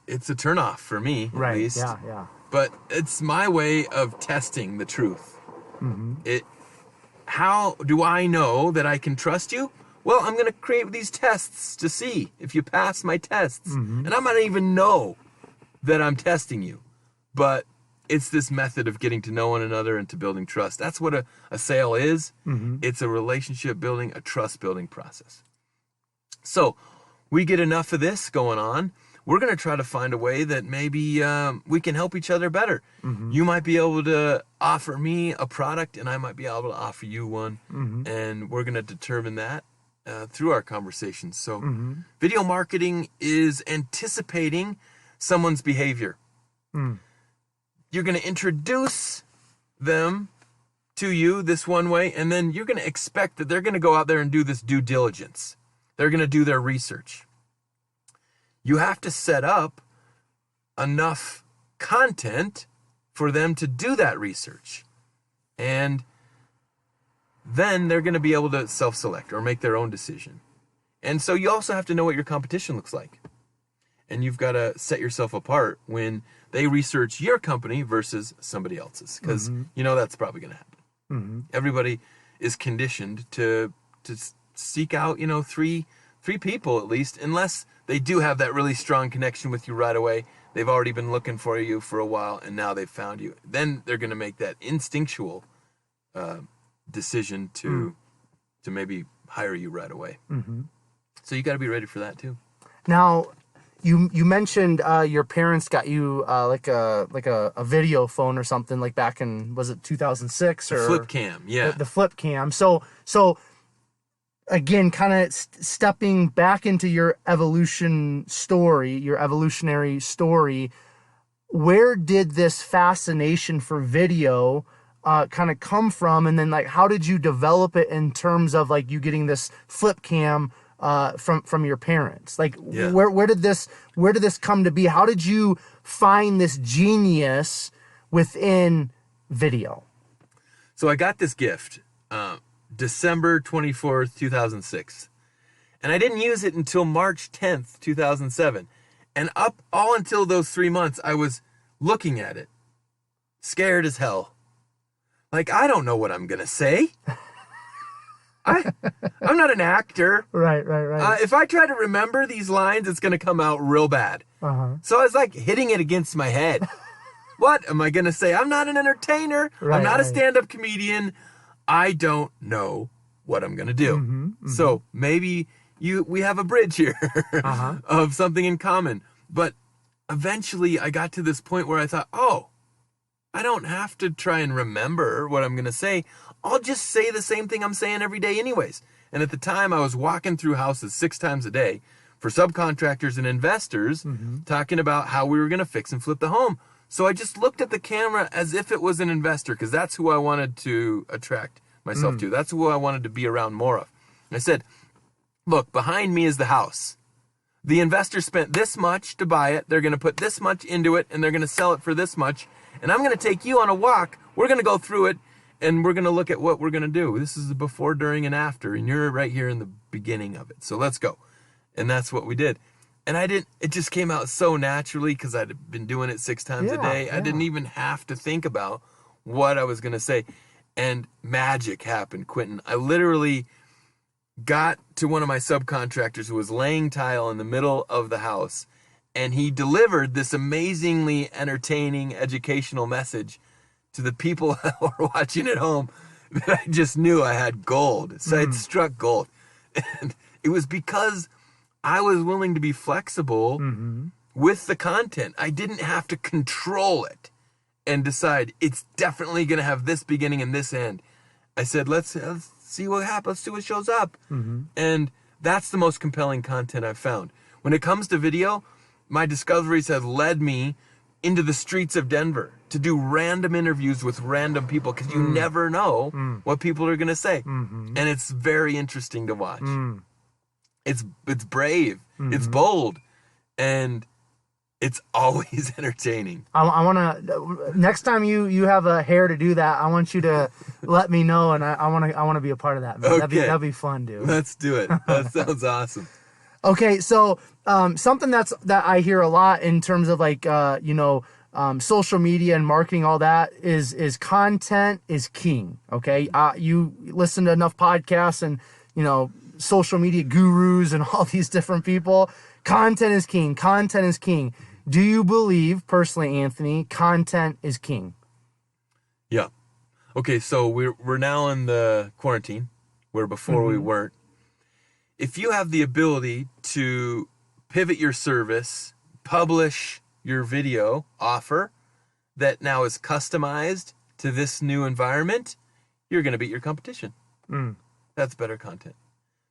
it's a turnoff for me, at least. Yeah. But it's my way of testing the truth. How do I know that I can trust you? Well, I'm going to create these tests to see if you pass my tests. And I might not even know that I'm testing you. But it's this method of getting to know one another and to building trust. That's what a sale is. It's a relationship building, a trust building process. So we get enough of this going on. we're going to try to find a way that maybe we can help each other better. You might be able to offer me a product, and I might be able to offer you one, and we're going to determine that through our conversations. So video marketing is anticipating someone's behavior. You're going to introduce them to you this one way, and then you're going to expect that they're going to go out there and do this due diligence. They're going to do their research. You have to set up enough content for them to do that research. And then they're going to be able to self-select or make their own decision. And so you also have to know what your competition looks like. And you've got to set yourself apart when they research your company versus somebody else's. Because you know that's probably going to happen. Everybody is conditioned to seek out, you know, three people at least, unless they do have that really strong connection with you right away. They've already been looking for you for a while, and now they've found you. Then they're going to make that instinctual decision to maybe hire you right away. So you got to be ready for that too. Now, you mentioned your parents got you like a video phone or something, like back in, was it 2006 or flip cam? Yeah, the flip cam. So again, kind of stepping back into your evolutionary story, where did this fascination for video kind of come from? And then, like, how did you develop it in terms of, like, you getting this flip cam from your parents? Like, where did this come to be? How did you find this genius within video? So I got this gift December 24th, 2006. And I didn't use it until March 10th, 2007. And up all until those 3 months, I was looking at it, scared as hell. Like, I don't know what I'm going to say. I'm not an actor. Right. If I try to remember these lines, it's going to come out real bad. So I was like hitting it against my head. What am I going to say? I'm not an entertainer. I'm not a stand-up comedian. I don't know what I'm going to do. So maybe we have a bridge here of something in common. But eventually I got to this point where I thought, oh, I don't have to try and remember what I'm going to say. I'll just say the same thing I'm saying every day anyways. And at the time I was walking through houses 6 times a day for subcontractors and investors talking about how we were going to fix and flip the home. So I just looked at the camera as if it was an investor, because that's who I wanted to attract myself to. That's who I wanted to be around more of. I said, look, behind me is the house. The investor spent this much to buy it. They're going to put this much into it, and they're going to sell it for this much. And I'm going to take you on a walk. We're going to go through it, and we're going to look at what we're going to do. This is the before, during, and after, and you're right here in the beginning of it. So let's go. And that's what we did. And it just came out so naturally because I'd been doing it 6 times a day. I didn't even have to think about what I was going to say. And magic happened, Quentin. I literally got to one of my subcontractors who was laying tile in the middle of the house. And he delivered this amazingly entertaining educational message to the people that were watching at home that I just knew I had gold. So I'd struck gold. And it was because I was willing to be flexible with the content. I didn't have to control it and decide it's definitely going to have this beginning and this end. I said, let's see what happens. Let's see what shows up. And that's the most compelling content I've found. When it comes to video, my discoveries have led me into the streets of Denver to do random interviews with random people, because you never know what people are going to say. And it's very interesting to watch. It's brave, it's bold, and it's always entertaining. I want to, next time you have a hair to do that, I want you to let me know, and I want to be a part of that, man. Okay. That'd be fun, dude. Let's do it. That sounds awesome. Okay, so something that I hear a lot in terms of, like, social media and marketing, all that is content is king. Okay, you listen to enough podcasts and social media gurus and all these different people. Content is king. Content is king. Do you believe, personally, Anthony, content is king? Yeah. Okay, so we're now in the quarantine, where before we weren't. If you have the ability to pivot your service publish your video offer that now is customized to this new environment, you're going to beat your competition. That's better content.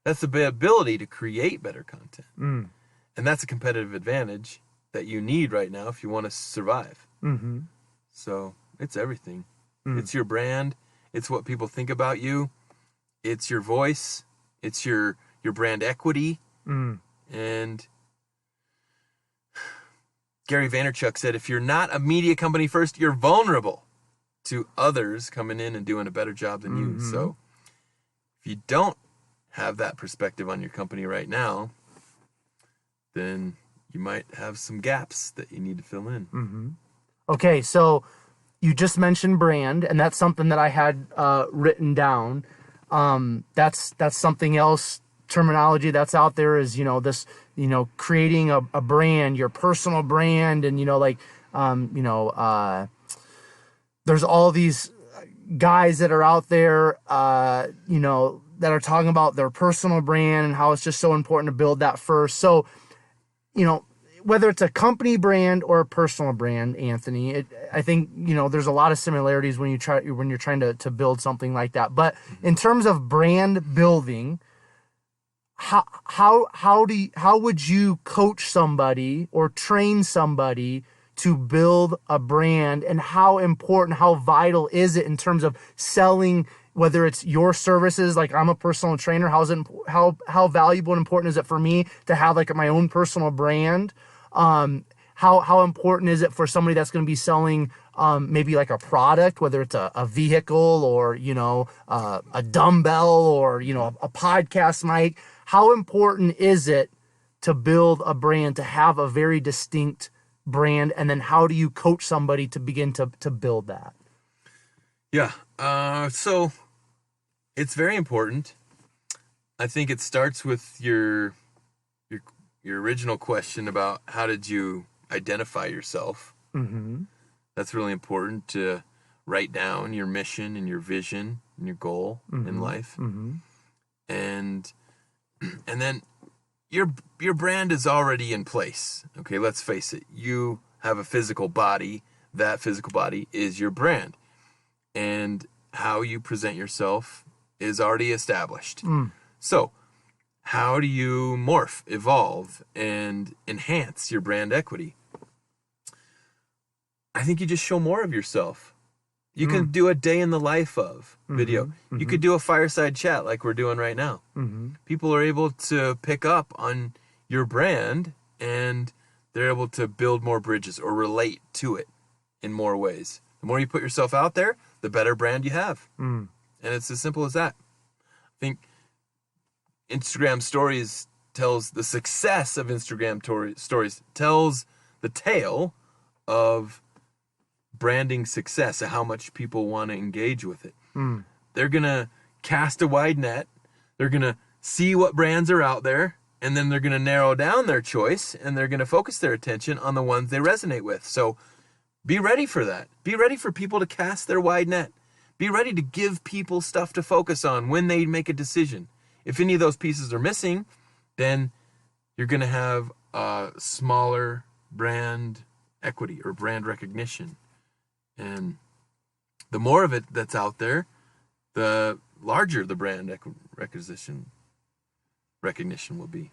That's the ability to create better content. And that's a competitive advantage that you need right now if you want to survive. So it's everything. It's your brand. It's what people think about you. It's your voice. It's your brand equity. And Gary Vaynerchuk said, if you're not a media company first, you're vulnerable to others coming in and doing a better job than you. So if you don't have that perspective on your company right now, then you might have some gaps that you need to fill in. Okay, so you just mentioned brand, and that's something that I had written down. That's something else, terminology that's out there is, this, creating a brand, your personal brand, and, there's all these guys that are out there, that are talking about their personal brand and how it's just so important to build that first. So, whether it's a company brand or a personal brand, Anthony, I think, there's a lot of similarities when you're trying to build something like that. But in terms of brand building, how would you coach somebody or train somebody to build a brand, and how important, how vital is it in terms of selling, whether it's your services, like I'm a personal trainer, how valuable and important is it for me to have like my own personal brand? How important is it for somebody that's going to be selling maybe like a product, whether it's a vehicle or, a dumbbell or, a podcast mic? How important is it to build a brand, to have a very distinct brand? And then how do you coach somebody to begin to build that? Yeah. So it's very important. I think it starts with your original question about how did you identify yourself. That's really important, to write down your mission and your vision and your goal in life. And then your brand is already in place. Okay, let's face it. You have a physical body. That physical body is your brand. And how you present yourself is already established. So how do you morph, evolve, and enhance your brand equity? I think you just show more of yourself. You can do a day in the life of video. You could do a fireside chat like we're doing right now. People are able to pick up on your brand, and they're able to build more bridges or relate to it in more ways. The more you put yourself out there, the better brand you have. And it's as simple as that. I think Instagram stories tells the success of Instagram stories tells the tale of branding success, and how much people want to engage with it. They're going to cast a wide net. They're going to see what brands are out there, and then they're going to narrow down their choice, and they're going to focus their attention on the ones they resonate with. So be ready for that. Be ready for people to cast their wide net. Be ready to give people stuff to focus on when they make a decision. If any of those pieces are missing, then you're going to have a smaller brand equity or brand recognition. And the more of it that's out there, the larger the brand recognition will be.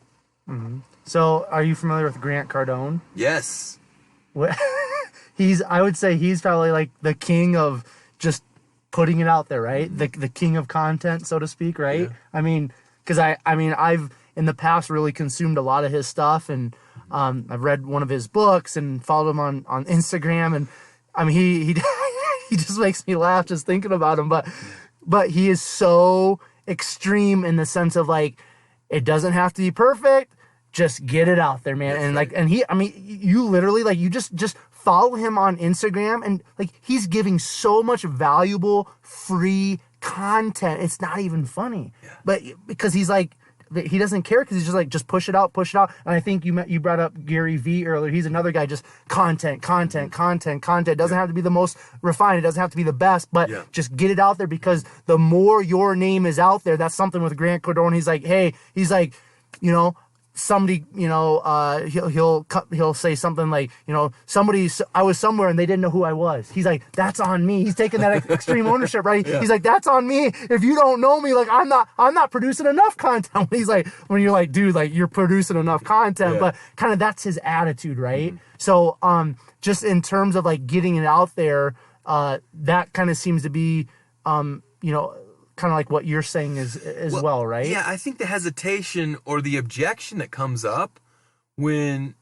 So are you familiar with Grant Cardone? Yes. I would say he's probably like the king of just putting it out there, right? The king of content, so to speak, right? Yeah. I mean, because I've in the past really consumed a lot of his stuff, and I've read one of his books and followed him on Instagram, and I mean he just makes me laugh just thinking about him, but he is so extreme in the sense of like, it doesn't have to be perfect, just get it out there, man. That's and right. You literally, like, you just follow him on Instagram, and like, he's giving so much valuable free content. It's not even funny. Yeah. But because he's like, he doesn't care, because he's just like, just push it out. And I think you brought up Gary V earlier. He's another guy, just content. It doesn't have to be the most refined. It doesn't have to be the best, but just get it out there, because the more your name is out there, that's something with Grant Cardone. He's like, hey, somebody, he'll say something like, I was somewhere and they didn't know who I was. He's like, that's on me. He's taking that extreme ownership, right? Yeah. He's like, that's on me. If you don't know me, like, I'm not producing enough content. When you're like, dude, like, you're producing enough content, but kind of that's his attitude, right? Mm-hmm. So, just in terms of like getting it out there, that kind of seems to be, kind of like what you're saying as well, right? Yeah, I think the hesitation or the objection that comes up when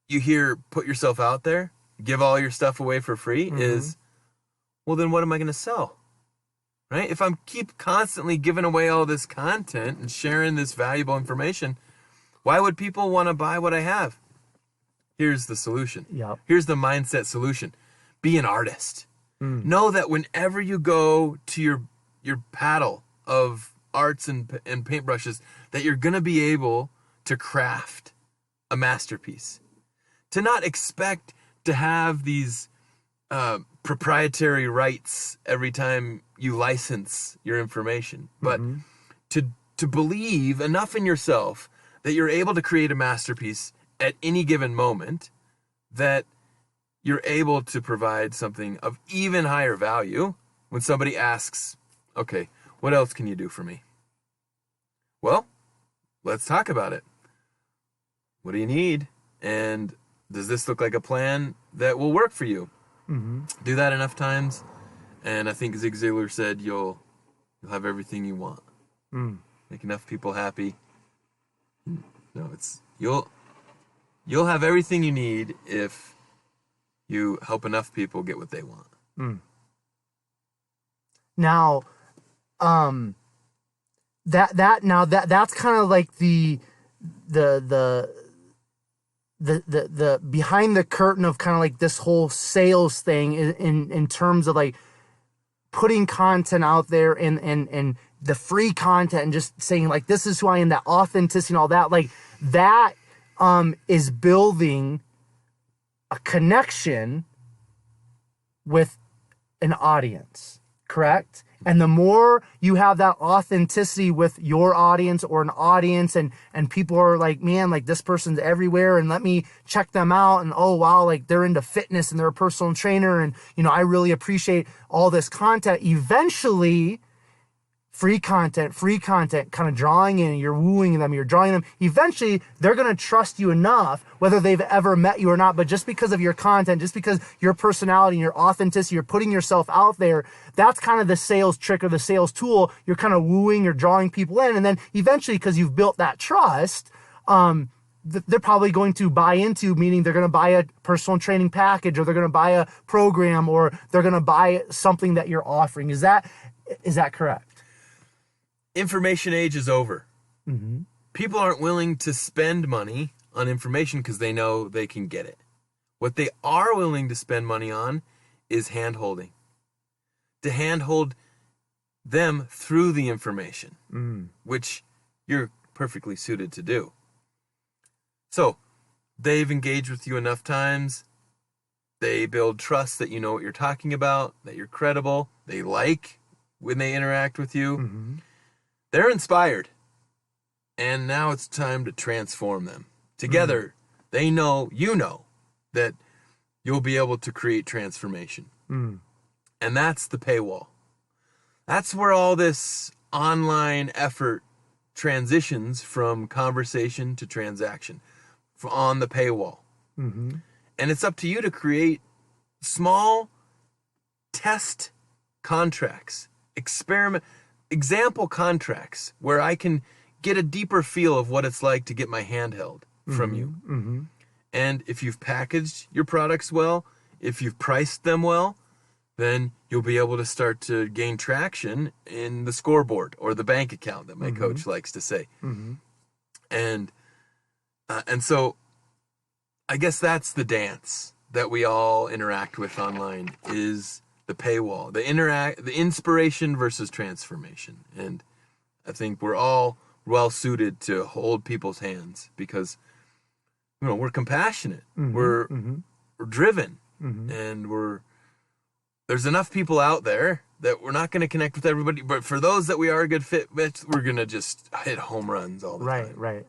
you hear put yourself out there, give all your stuff away for free is, well, then what am I going to sell? Right? If I'm keep constantly giving away all this content and sharing this valuable information, why would people want to buy what I have? Here's the solution. Yep. Here's the mindset solution. Be an artist. Know that whenever you go to your paddle of arts and paintbrushes, that you're going to be able to craft a masterpiece. To not expect to have these proprietary rights every time you license your information, but to believe enough in yourself that you're able to create a masterpiece at any given moment, that you're able to provide something of even higher value when somebody asks, okay, what else can you do for me? Well, let's talk about it. What do you need? And does this look like a plan that will work for you? Do that enough times, and I think Zig Ziglar said you'll have everything you want. Make enough people happy. No, you'll have everything you need if you help enough people get what they want. Now, that's kind of like the behind the curtain of kind of like this whole sales thing in terms of like putting content out there and the free content and just saying like, this is who I am, that authenticity and all that, like that, is building a connection with an audience, correct? And the more you have that authenticity with your audience or an audience and people are like, man, like this person's everywhere and let me check them out. And oh, wow, like they're into fitness and they're a personal trainer. And, I really appreciate all this content. Eventually, free content, kind of drawing in, you're wooing them, you're drawing them. Eventually, they're going to trust you enough, whether they've ever met you or not, but just because of your content, just because your personality and your authenticity, you're putting yourself out there, that's kind of the sales trick or the sales tool. You're kind of wooing, you're drawing people in, and then eventually, because you've built that trust, they're probably going to buy into, meaning they're going to buy a personal training package, or they're going to buy a program, or they're going to buy something that you're offering. Is that correct? Information age is over. People aren't willing to spend money on information because they know they can get it. What they are willing to spend money on is hand-holding. To hand-hold them through the information, which you're perfectly suited to do. So, they've engaged with you enough times. They build trust that you know what you're talking about, that you're credible. They like when they interact with you. They're inspired, and now it's time to transform them. Together, they know, that you'll be able to create transformation. And that's the paywall. That's where all this online effort transitions from conversation to transaction, on the paywall. And it's up to you to create small test contracts, example contracts where I can get a deeper feel of what it's like to get my hand held from you. And if you've packaged your products well, if you've priced them well, then you'll be able to start to gain traction in the scoreboard or the bank account that my coach likes to say. And so I guess that's the dance that we all interact with online, is the paywall, the inspiration versus transformation. And I think we're all well suited to hold people's hands because, we're compassionate, we're driven, and there's enough people out there that we're not going to connect with everybody, but for those that we are a good fit with, we're going to just hit home runs all the time. Right.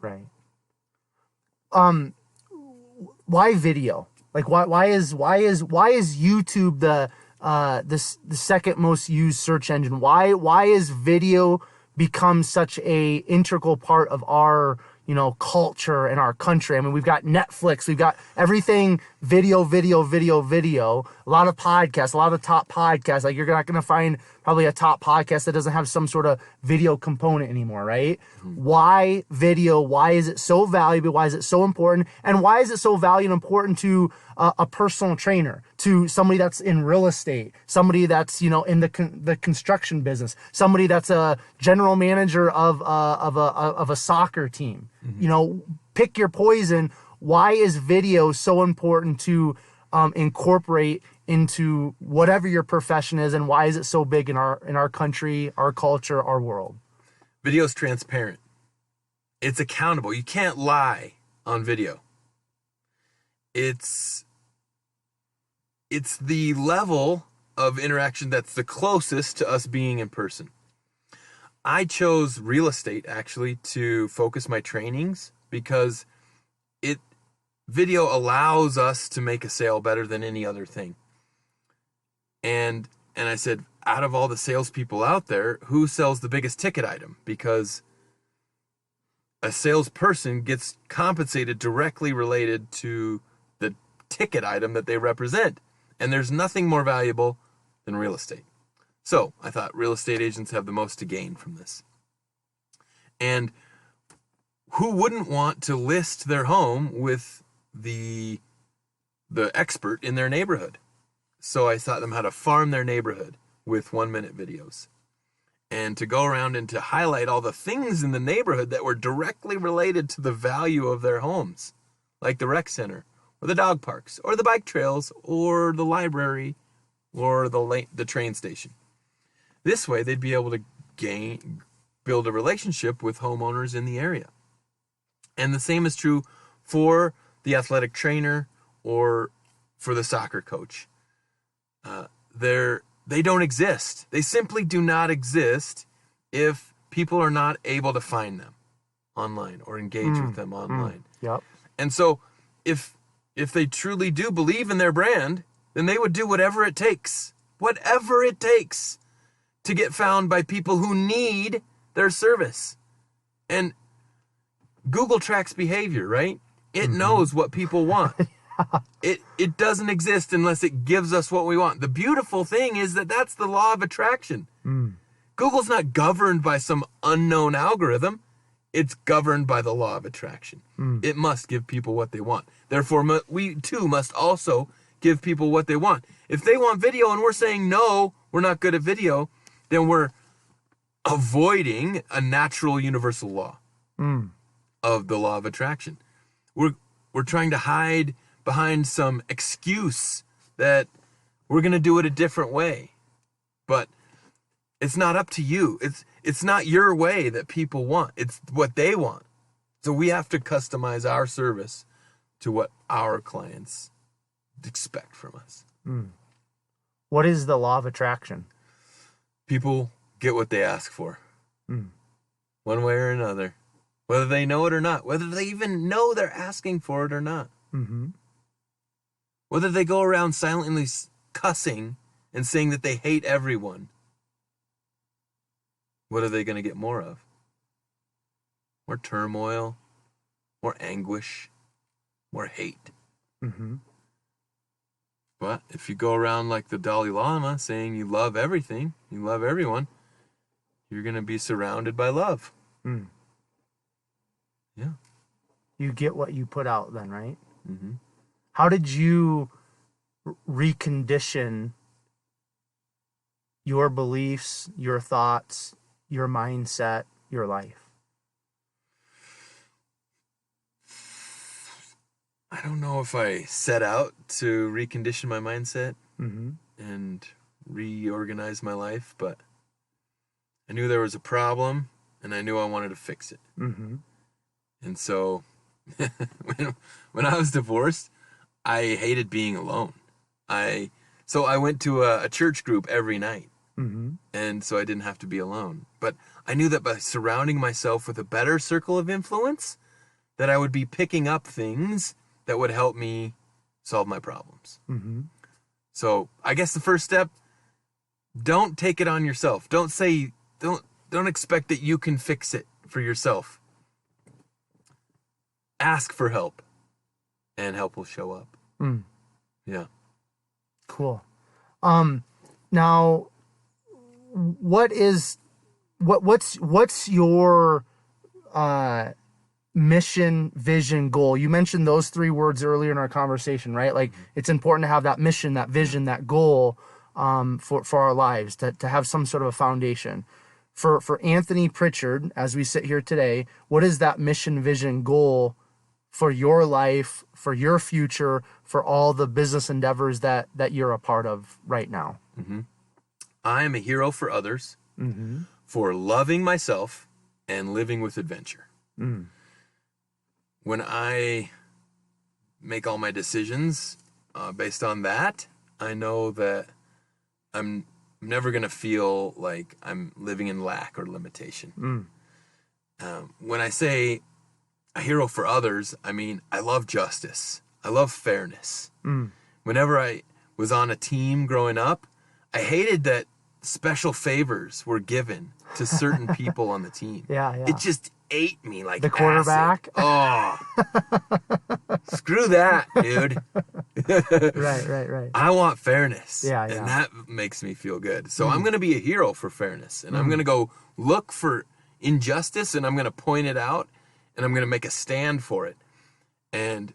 why video? Like why is YouTube the second most used search engine? Why is video become such a integral part of our, culture and our country? I mean, we've got Netflix, we've got everything video, a lot of podcasts, a lot of top podcasts. Like, you're not going to find probably a top podcast that doesn't have some sort of video component anymore, right? Why video? Why is it so valuable? Why is it so important? And why is it so valuable and important to a personal trainer, to somebody that's in real estate, somebody that's, in the construction business, somebody that's a general manager of a soccer team? Pick your poison. Why is video so important to incorporate into whatever your profession is, and why is it so big in our country, our culture, our world? Video is transparent. It's accountable. You can't lie on video. It's the level of interaction that's the closest to us being in person. I chose real estate, actually, to focus my trainings because video allows us to make a sale better than any other thing. And I said, out of all the salespeople out there, who sells the biggest ticket item? Because a salesperson gets compensated directly related to the ticket item that they represent. And there's nothing more valuable than real estate. So I thought real estate agents have the most to gain from this. And who wouldn't want to list their home with the expert in their neighborhood? So I taught them how to farm their neighborhood with 1-minute videos, and to go around and to highlight all the things in the neighborhood that were directly related to the value of their homes, like the rec center, or the dog parks, or the bike trails, or the library, or the train station. This way, they'd be able to build a relationship with homeowners in the area. And the same is true for the athletic trainer or for the soccer coach. They don't exist. They simply do not exist if people are not able to find them online or engage with them online. Yep. And so if they truly do believe in their brand, then they would do whatever it takes to get found by people who need their service. And Google tracks behavior, right? It knows what people want. It doesn't exist unless it gives us what we want. The beautiful thing is that that's the law of attraction. Google's not governed by some unknown algorithm. It's governed by the law of attraction. It must give people what they want. Therefore, we too must also give people what they want. If they want video and we're saying, no, we're not good at video, then we're avoiding a natural universal law of the law of attraction. We're trying to hide behind some excuse that we're going to do it a different way. But it's not up to you. It's not your way that people want. It's what they want. So we have to customize our service to what our clients expect from us. What is the law of attraction? People get what they ask for. One way or another. Whether they know it or not. Whether they even know they're asking for it or not. Whether they go around silently cussing and saying that they hate everyone. What are they going to get more of? More turmoil, more anguish, more hate. But if you go around like the Dalai Lama saying you love everything, you love everyone, you're going to be surrounded by love. Yeah. You get what you put out then, right? How did you recondition your beliefs, your thoughts, your mindset, your life? I don't know if I set out to recondition my mindset and reorganize my life, but I knew there was a problem and I knew I wanted to fix it. And so when I was divorced, I hated being alone. So I went to a church group every night. And so I didn't have to be alone. But I knew that by surrounding myself with a better circle of influence, that I would be picking up things that would help me solve my problems. Mm-hmm. So I guess the first step, don't take it on yourself. Don't expect that you can fix it for yourself. Ask for help, and help will show up. Mm. Yeah. Cool. Now, what's your mission, vision, goal? You mentioned those 3 words earlier in our conversation, right? Like, it's important to have that mission, that vision, that goal for our lives, to have some sort of a foundation. For Anthony Prichard, as we sit here today, what is that mission, vision, goal for your life, for your future, for all the business endeavors that you're a part of right now? Mm-hmm. I am a hero for others, mm-hmm. for loving myself and living with adventure. Mm. When I make all my decisions based on that, I know that I'm never going to feel like I'm living in lack or limitation. When I say a hero for others, I mean, I love justice. I love fairness. Whenever I was on a team growing up, I hated that special favors were given to certain people on the team. Yeah. It just ate me like the quarterback. Acid. Oh, screw that, dude. Right. I want fairness. Yeah. And that makes me feel good. So I'm going to be a hero for fairness. And I'm going to go look for injustice, and I'm going to point it out, and I'm going to make a stand for it. And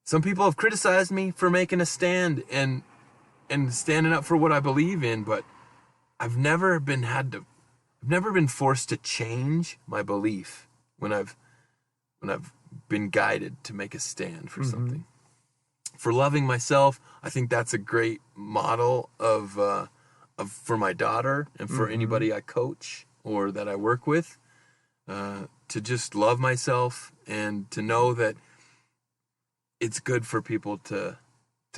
some people have criticized me for making a stand and standing up for what I believe in, but I've never been forced to change my belief when I've been guided to make a stand for something. For loving myself, I think that's a great model of for my daughter and for anybody I coach or that I work with, to just love myself and to know that it's good for people to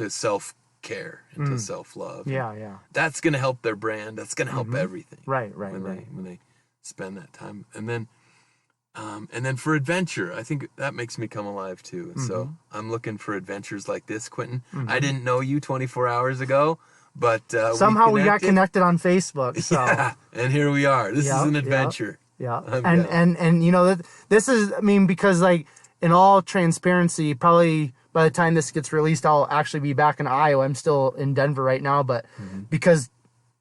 self-care and to self-love. Yeah. That's going to help their brand. That's going to help everything. Right. When they spend that time. And then for adventure, I think that makes me come alive too. So I'm looking for adventures like this, Quentin. I didn't know you 24 hours ago, but somehow we got connected on Facebook. So. Yeah, and here we are. This is an adventure. Yeah. And you know, this is, I mean, because like in all transparency, probably by the time this gets released, I'll actually be back in Iowa. I'm still in Denver right now, but because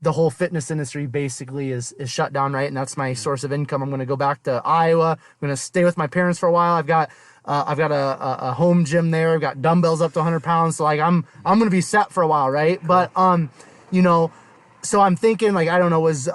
the whole fitness industry basically is shut down, right? And that's my source of income. I'm going to go back to Iowa. I'm going to stay with my parents for a while. I've got a home gym there. I've got dumbbells up to 100 pounds. So like I'm going to be set for a while, right? But you know, so I'm thinking like, I don't know, was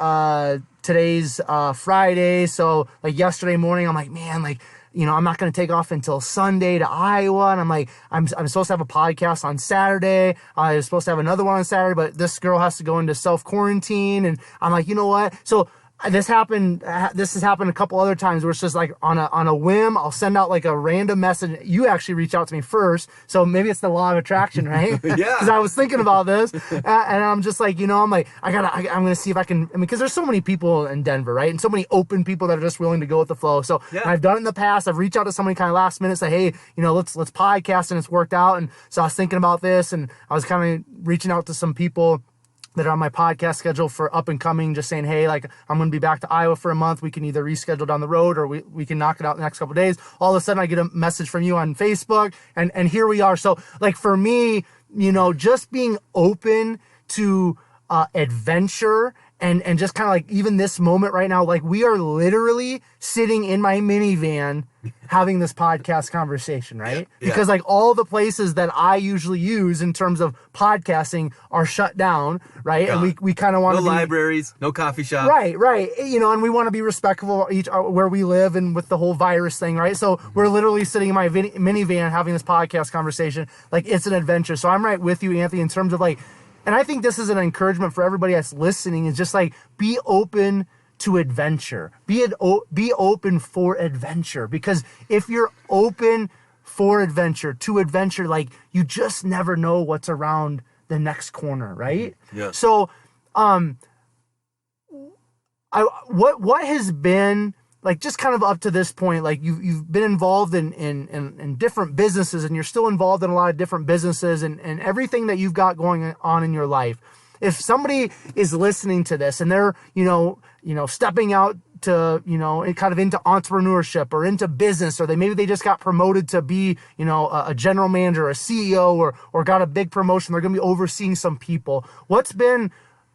today's Friday. So like yesterday morning, I'm like, man, like, you know, I'm not going to take off until Sunday to Iowa. And I'm like, I'm supposed to have a podcast on Saturday. I was supposed to have another one on Saturday, but this girl has to go into self-quarantine. And I'm like, you know what? So this has happened a couple other times where it's just like on a whim, I'll send out like a random message. You actually reach out to me first. So maybe it's the law of attraction, right? Yeah. Because I was thinking about this and I'm just like, you know, I'm like, I'm going to see if I can, I mean, because there's so many people in Denver, right? And so many open people that are just willing to go with the flow. So I've done it in the past. I've reached out to somebody kind of last minute, say, hey, you know, let's podcast, and it's worked out. And so I was thinking about this, and I was kind of reaching out to some people that are on my podcast schedule for up and coming, just saying, hey, like, I'm going to be back to Iowa for a month. We can either reschedule down the road, or we can knock it out the next couple of days. All of a sudden I get a message from you on Facebook, and here we are. So like for me, you know, just being open to adventure and just kind of like even this moment right now, like we are literally sitting in my minivan having this podcast conversation, right? Yeah. Because like all the places that I usually use in terms of podcasting are shut down, right? God. And we kind of want to no libraries, no coffee shops. Right. You know, and we want to be respectful of each where we live and with the whole virus thing, right? So we're literally sitting in my minivan having this podcast conversation. Like it's an adventure. So I'm right with you, Anthony, in terms of like, and I think this is an encouragement for everybody that's listening, is just like, be open to adventure. Be open for adventure. Because if you're open for adventure, to adventure, like you just never know what's around the next corner, right? Yeah. So, what has been like just kind of up to this point, like you've been involved in different businesses, and you're still involved in a lot of different businesses and everything that you've got going on in your life. If somebody is listening to this and they're, stepping out to, kind of into entrepreneurship or into business, or maybe they just got promoted to be, a general manager, a CEO, or got a big promotion, they're going to be overseeing some people. What's been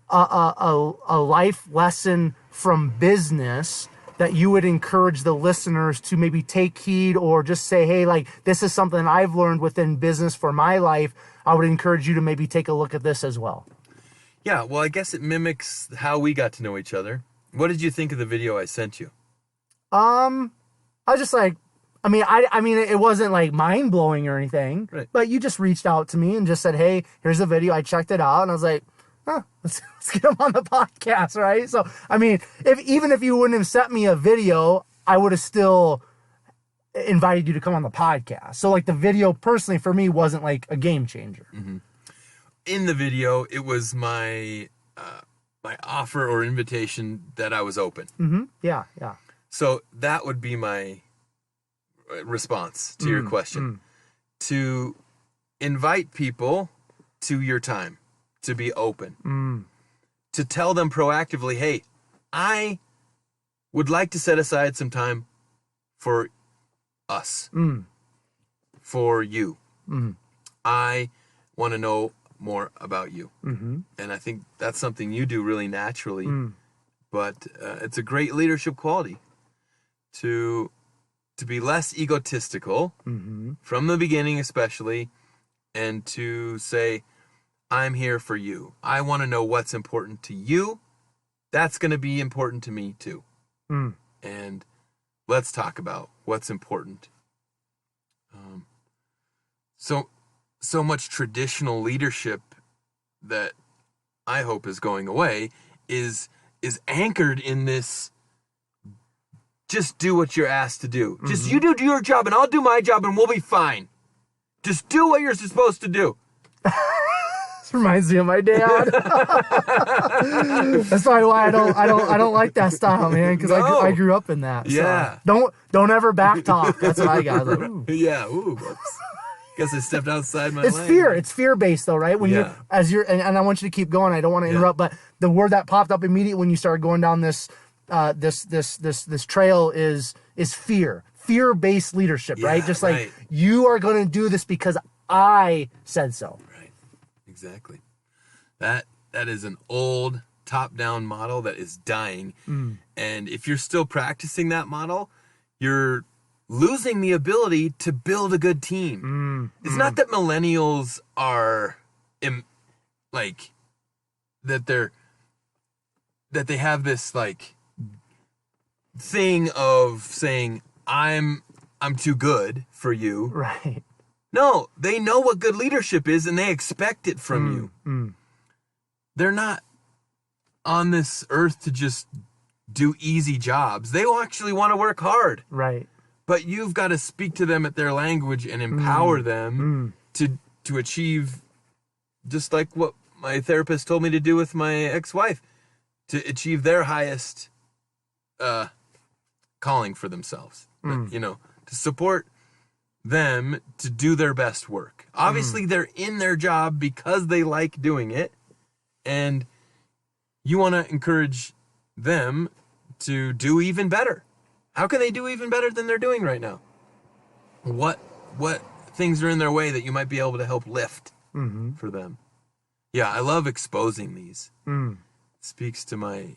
a life lesson from business that you would encourage the listeners to maybe take heed, or just say, hey, like, this is something I've learned within business for my life. I would encourage you to maybe take a look at this as well. Yeah, well, I guess it mimics how we got to know each other. What did you think of the video I sent you? I was just like, I mean, it wasn't like mind blowing or anything, right, but you just reached out to me and just said, hey, here's the video. I checked it out and I was like, let's get him on the podcast, right? So, I mean, even if you wouldn't have sent me a video, I would have still invited you to come on the podcast. So, like, the video personally for me wasn't like a game changer. Mm-hmm. In the video, it was my offer or invitation that I was open. Mm-hmm. Yeah. So that would be my response to your question. To invite people to your time, to be open, to tell them proactively, hey, I would like to set aside some time for us, for you. I want to know more about you. And I think that's something you do really naturally, but it's a great leadership quality to be less egotistical from the beginning, especially, and to say, I'm here for you. I want to know what's important to you. That's going to be important to me too. And let's talk about what's important. So much traditional leadership that I hope is going away is anchored in this, just do what you're asked to do. Just you do your job and I'll do my job and we'll be fine. Just do what you're supposed to do. This reminds me of my dad. That's probably why I don't like that style, man, because I grew up in that. Yeah. So don't ever back talk. That's what I got. Like, ooh. Yeah. Ooh. Whoops. Guess I stepped outside my It's lane. fear. It's fear-based, though, right? When and I want you to keep going. I don't want to interrupt, but the word that popped up immediately when you started going down this trail is fear. Fear-based leadership, right? Just like, you are going to do this because I said so. Right. Exactly. That is an old top-down model that is dying. And if you're still practicing that model, you're losing the ability to build a good team. It's not that millennials are that they have this like thing of saying I'm too good for you. Right. No, they know what good leadership is and they expect it from you. They're not on this earth to just do easy jobs. They actually want to work hard. Right. But you've got to speak to them at their language and empower them to achieve, just like what my therapist told me to do with my ex-wife, to achieve their highest calling for themselves. To support them to do their best work. Obviously, they're in their job because they like doing it, and you want to encourage them to do even better. How can they do even better than they're doing right now? What things are in their way that you might be able to help lift for them? Yeah, I love exposing these. It speaks to my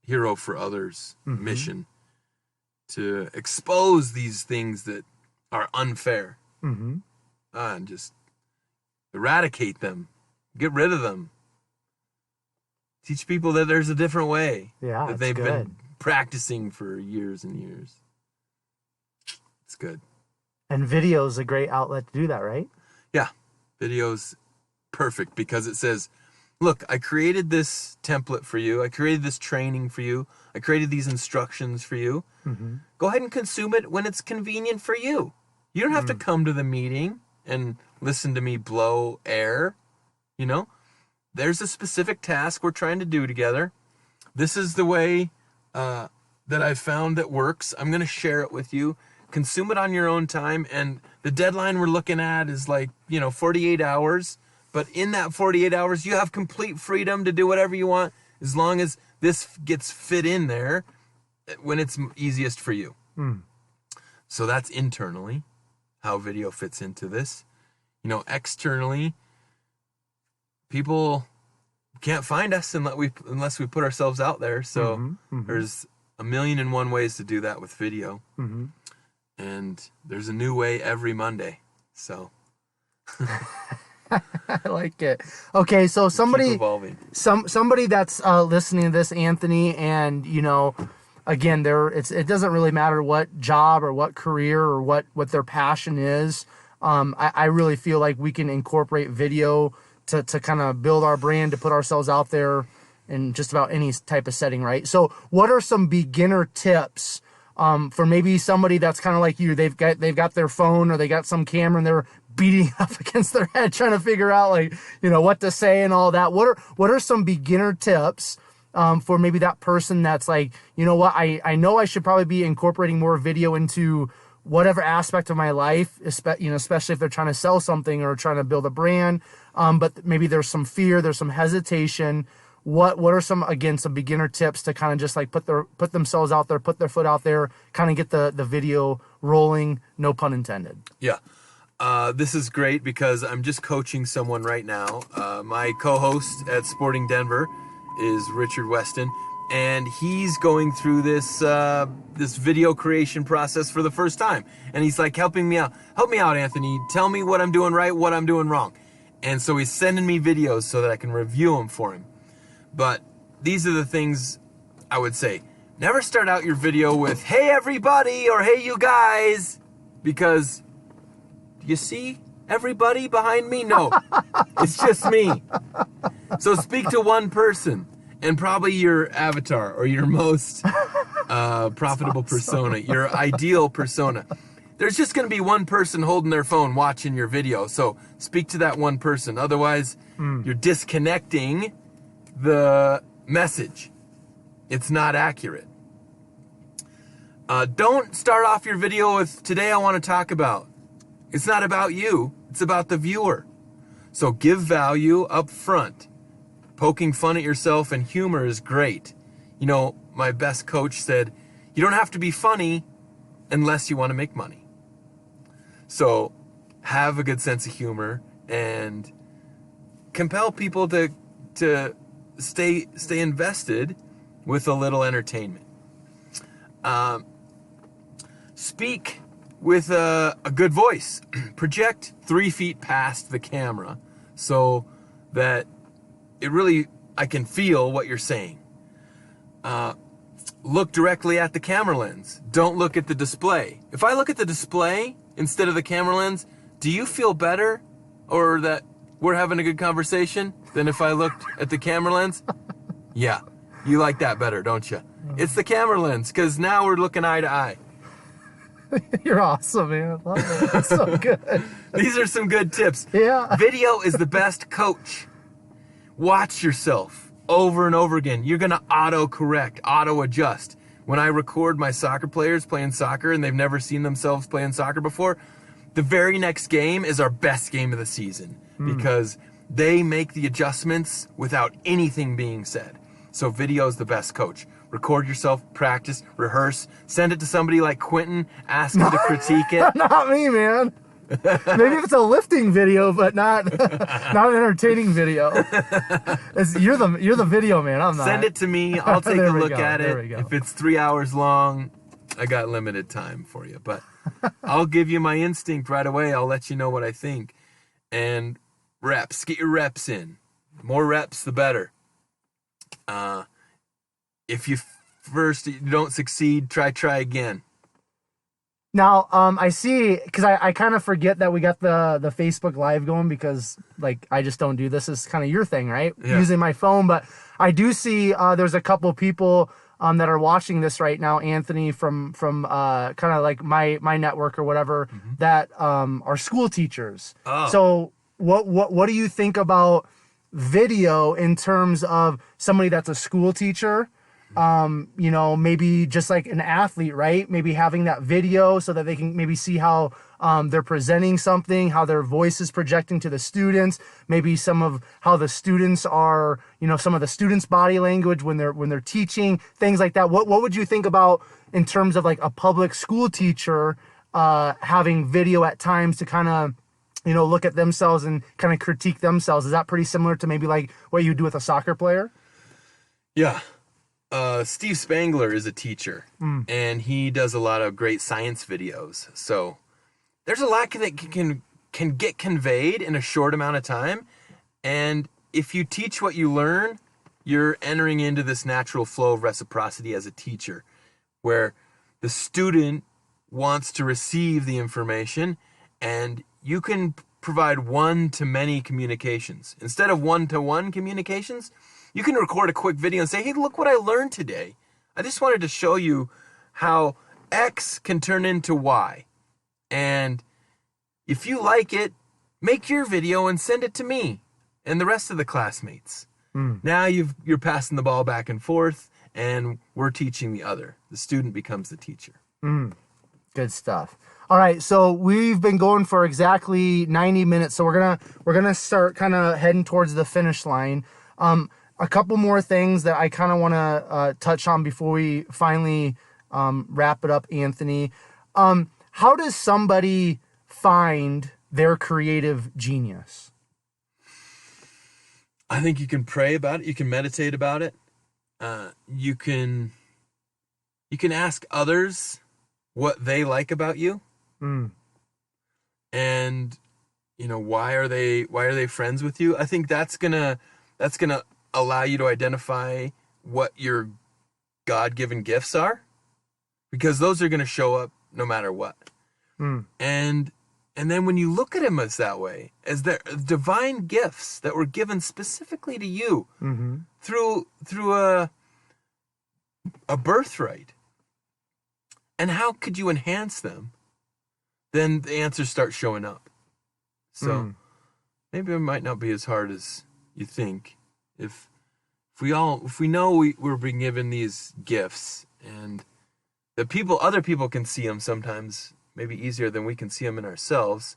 hero for others mission to expose these things that are unfair and just eradicate them, get rid of them. Teach people that there's a different way that they've been practicing for years and years. It's good. And video is a great outlet to do that, right? Yeah. Video's perfect because it says, look, I created this template for you. I created this training for you. I created these instructions for you. Go ahead and consume it when it's convenient for you. You don't have to come to the meeting and listen to me blow air. There's a specific task we're trying to do together. This is the way that I've found that works. I'm going to share it with you. Consume it on your own time. And the deadline we're looking at is 48 hours. But in that 48 hours, you have complete freedom to do whatever you want as long as this gets fit in there when it's easiest for you. So that's internally how video fits into this. Externally, people can't find us unless we put ourselves out there. So there's 1,000,001 ways to do that with video. And there's a new way every Monday. So I like it. Okay, so somebody that's listening to this, Anthony, and again, it doesn't really matter what job or what career or what their passion is. I really feel like we can incorporate video to kind of build our brand, to put ourselves out there in just about any type of setting, right? So what are some beginner tips for maybe somebody that's kind of like you? They've got their phone or they got some camera and they're beating up against their head trying to figure out what to say and all that. What are some beginner tips for maybe that person that's like, I know I should probably be incorporating more video into whatever aspect of my life, especially if they're trying to sell something or trying to build a brand. But maybe there's some fear, there's some hesitation. What are some beginner tips to kind of just like put themselves out there, put their foot out there, kind of get the video rolling, no pun intended. Yeah. This is great because I'm just coaching someone right now. My co-host at Sporting Denver is Richard Weston, and he's going through this video creation process for the first time. And he's like helping me out. Help me out, Anthony. Tell me what I'm doing right, what I'm doing wrong. And so he's sending me videos so that I can review them for him. But these are the things I would say. Never start out your video with, "Hey everybody," or "Hey you guys," because you see everybody behind me? No, it's just me. So speak to one person, and probably your avatar or your most profitable persona, your ideal persona. There's just going to be one person holding their phone watching your video. So speak to that one person. Otherwise, you're disconnecting the message. It's not accurate. Don't start off your video with, "Today I want to talk about." It's not about you. It's about the viewer. So give value up front. Poking fun at yourself and humor is great. My best coach said, you don't have to be funny unless you want to make money. So have a good sense of humor and compel people to stay invested with a little entertainment. Speak with a good voice. Project 3 feet past the camera so that I can feel what you're saying. Look directly at the camera lens. Don't look at the display. If I look at the display instead of the camera lens, do you feel better or that we're having a good conversation than if I looked at the camera lens? Yeah, you like that better, don't you? It's the camera lens, because now we're looking eye to eye. You're awesome, man. I love it. That's so good. These are some good tips. Yeah. Video is the best coach. Watch yourself over and over again. You're going to auto-correct, auto-adjust. When I record my soccer players playing soccer and they've never seen themselves playing soccer before, the very next game is our best game of the season because they make the adjustments without anything being said. So video is the best coach. Record yourself, practice, rehearse, send it to somebody like Quentin, ask him to critique it. Not me, man. Maybe if it's a lifting video, but not an entertaining video. You're the video man. I'm not. Send it to me. I'll take a look at There it. we go. If it's 3 hours long, I got limited time for you. But I'll give you my instinct right away. I'll let you know what I think. And reps. Get your reps in. The more reps, the better. If you don't succeed, try again. Now, I see, because I kind of forget that we got the Facebook Live going because, I just don't do this. It's kind of your thing, right? Yeah. Using my phone. But I do see there's a couple people that are watching this right now, Anthony, from kind of like my network or whatever, that are school teachers. Oh. So what do you think about video in terms of somebody that's a school teacher maybe just like an athlete, right? Maybe having that video so that they can maybe see how they're presenting something, how their voice is projecting to the students, maybe some of how the students are, some of the students' body language when they're teaching, things like that. What would you think about in terms of like a public school teacher having video at times to kind of look at themselves and kind of critique themselves? Is that pretty similar to maybe like what you do with a soccer player? Yeah. Steve Spangler is a teacher, and he does a lot of great science videos. So there's a lot that can get conveyed in a short amount of time. And if you teach what you learn, you're entering into this natural flow of reciprocity as a teacher, where the student wants to receive the information, and you can provide one-to-many communications. Instead of one-to-one communications, you can record a quick video and say, hey, look what I learned today. I just wanted to show you how X can turn into Y. And if you like it, make your video and send it to me and the rest of the classmates. Now you're passing the ball back and forth, and we're teaching the other. The student becomes the teacher. Good stuff. All right, so we've been going for exactly 90 minutes, so we're gonna start kind of heading towards the finish line. A couple more things that I kind of want to touch on before we finally wrap it up, Anthony. How does somebody find their creative genius? I think you can pray about it. You can meditate about it. You can ask others what they like about you, and why are they friends with you. I think that's gonna allow you to identify what your God-given gifts are, because those are gonna show up no matter what. And then when you look at them as that way, as they're divine gifts that were given specifically to you through a birthright, and how could you enhance them? Then the answers start showing up. So maybe it might not be as hard as you think. If we know we're being given these gifts, and other people can see them sometimes, maybe easier than we can see them in ourselves,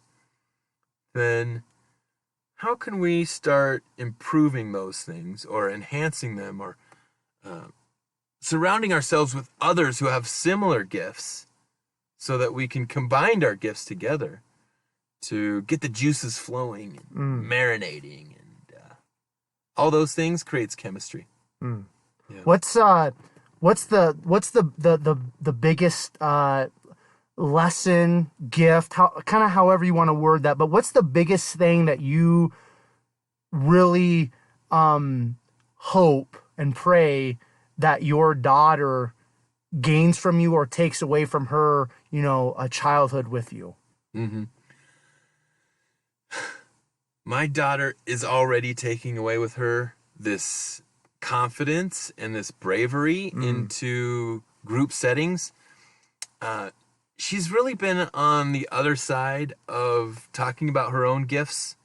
then how can we start improving those things or enhancing them, or surrounding ourselves with others who have similar gifts so that we can combine our gifts together to get the juices flowing and marinating, and all those things creates chemistry. Yeah. What's the biggest lesson, gift, however you want to word that, but what's the biggest thing that you really hope and pray that your daughter gains from you or takes away from her, a childhood with you? My daughter is already taking away with her this confidence and this bravery into group settings. She's really been on the other side of talking about her own gifts,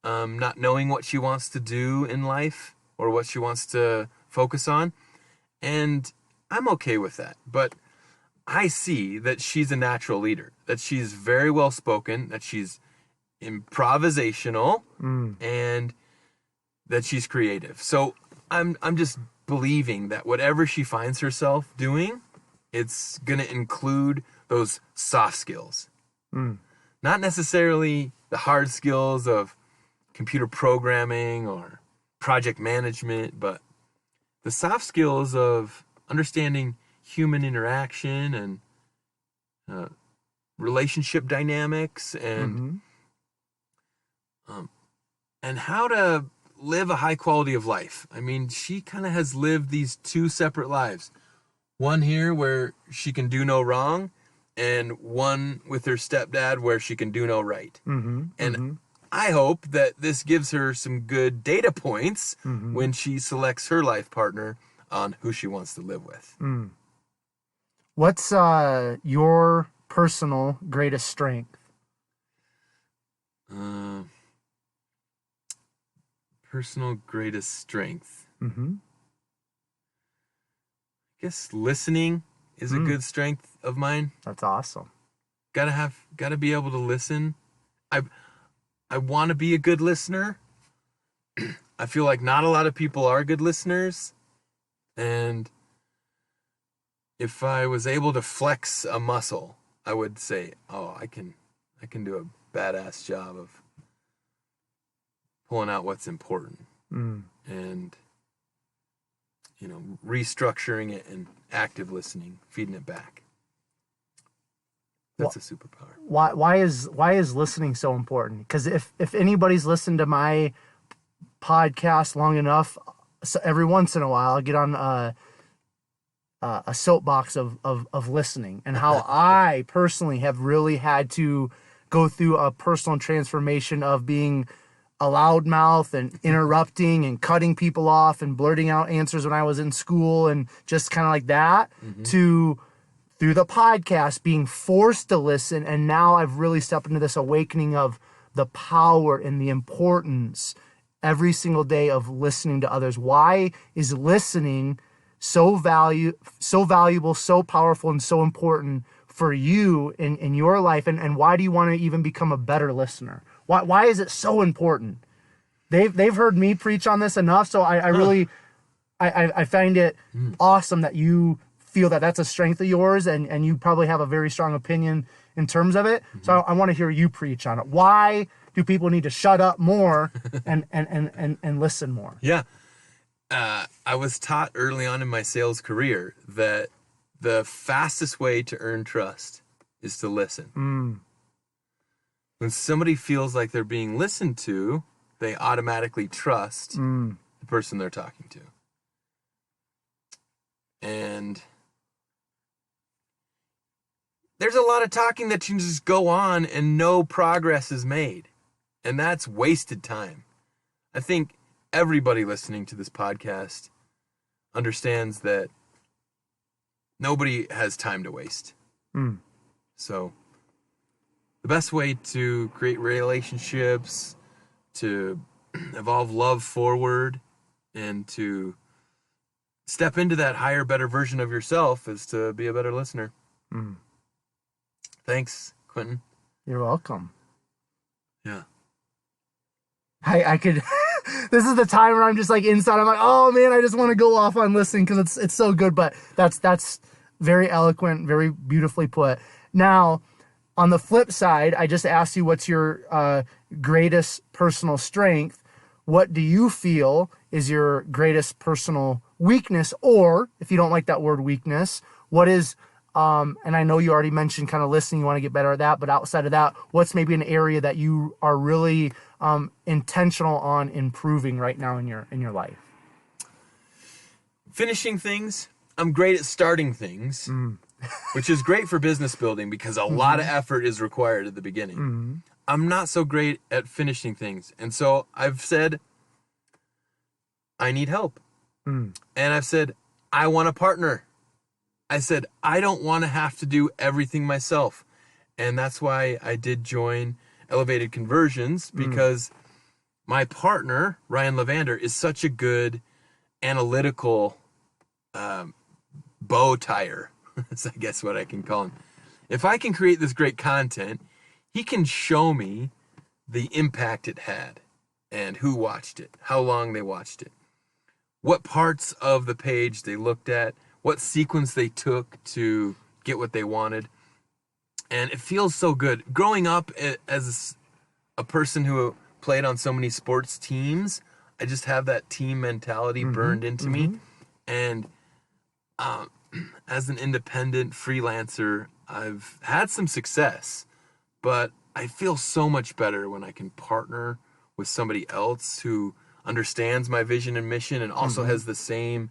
not knowing what she wants to do in life or what she wants to focus on. And I'm okay with that. But I see that she's a natural leader, that she's very well spoken, that she's improvisational, and that she's creative. So I'm just believing that whatever she finds herself doing, it's going to include those soft skills. Not necessarily the hard skills of computer programming or project management, but the soft skills of understanding human interaction and relationship dynamics, and how to live a high quality of life. I mean, she kind of has lived these two separate lives. One here where she can do no wrong, and one with her stepdad where she can do no right. I hope that this gives her some good data points when she selects her life partner on who she wants to live with. What's your personal greatest strength? Personal greatest strength. guess listening is a good strength of mine. That's awesome. Gotta be able to listen. I want to be a good listener. I feel like not a lot of people are good listeners. And if I was able to flex a muscle, I would say, oh, I can do a badass job of pulling out what's important. And, restructuring it and active listening, feeding it back. That's a superpower. Why is listening so important? Because if anybody's listened to my podcast long enough, so every once in a while I get on a soapbox of listening, and how I personally have really had to go through a personal transformation of being a loudmouth and interrupting and cutting people off and blurting out answers when I was in school and just kind of like that, to through the podcast being forced to listen. And now I've really stepped into this awakening of the power and the importance every single day of listening to others. Why is listening so valuable, so powerful, and so important for you in your life? And why do you want to even become a better listener? Why is it so important? They've heard me preach on this enough, so I really I find it awesome that you feel that that's a strength of yours, and you probably have a very strong opinion in terms of it. So I want to hear you preach on it. Why do people need to shut up more and listen more? Yeah. I was taught early on in my sales career that the fastest way to earn trust is to listen. When somebody feels like they're being listened to, they automatically trust the person they're talking to. And there's a lot of talking that can just go on and no progress is made. And that's wasted time. I think everybody listening to this podcast understands that nobody has time to waste. So the best way to create relationships, to evolve love forward, and to step into that higher, better version of yourself is to be a better listener. Thanks, Quentin. You're welcome. Yeah. I could... This is the time where I'm just like inside. I'm like, oh man, I just want to go off on listening because it's so good. But that's very eloquent, very beautifully put. Now, on the flip side, I just asked you what's your greatest personal strength. What do you feel is your greatest personal weakness? Or if you don't like that word weakness, what is, and I know you already mentioned kind of listening, you want to get better at that, but outside of that, what's maybe an area that you are really intentional on improving right now in your life? Finishing things. I'm great at starting things, which is great for business building because a lot of effort is required at the beginning. I'm not so great at finishing things. And so I've said, I need help. And I've said, I want a partner. I said, I don't want to have to do everything myself. And that's why I did join Elevated Conversions, because my partner, Ryan Levander, is such a good analytical bow tire. That's, I guess, what I can call him. If I can create this great content, he can show me the impact it had and who watched it, how long they watched it, what parts of the page they looked at, what sequence they took to get what they wanted. And it feels so good. Growing up as a person who played on so many sports teams, I just have that team mentality burned into me. And as an independent freelancer, I've had some success, but I feel so much better when I can partner with somebody else who understands my vision and mission and also has the same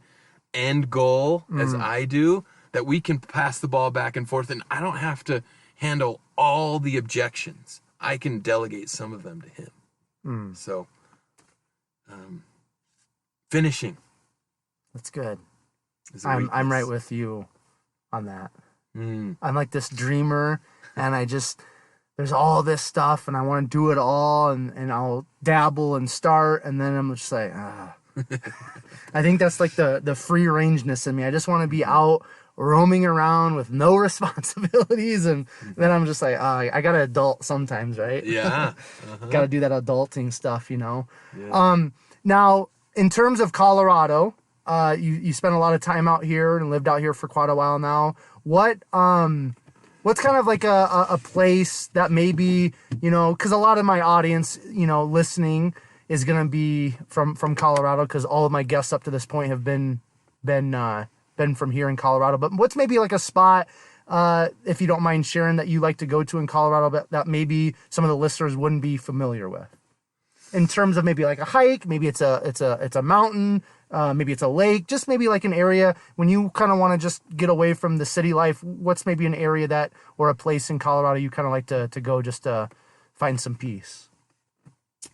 end goal as I do, that we can pass the ball back and forth, and I don't have to handle all the objections. I can delegate some of them to him. So, finishing. That's good. I'm right with you on that. I'm like this dreamer, and there's all this stuff, and I want to do it all, and I'll dabble and start, and then I'm just like, I think that's like the free rangeness in me. I just want to be out roaming around with no responsibilities, and then I'm just like, I gotta adult sometimes, right? Yeah. Gotta do that adulting stuff, Yeah. Now, in terms of Colorado, you spent a lot of time out here and lived out here for quite a while now. What's kind of like a place that maybe, because a lot of my audience, listening is gonna be from Colorado, because all of my guests up to this point have been from here in Colorado. But what's maybe like a spot, if you don't mind sharing, that you like to go to in Colorado that maybe some of the listeners wouldn't be familiar with? In terms of maybe like a hike, maybe it's a mountain, maybe it's a lake, just maybe like an area when you kind of want to just get away from the city life. What's maybe an area that, or a place in Colorado you kind of like to go just to find some peace?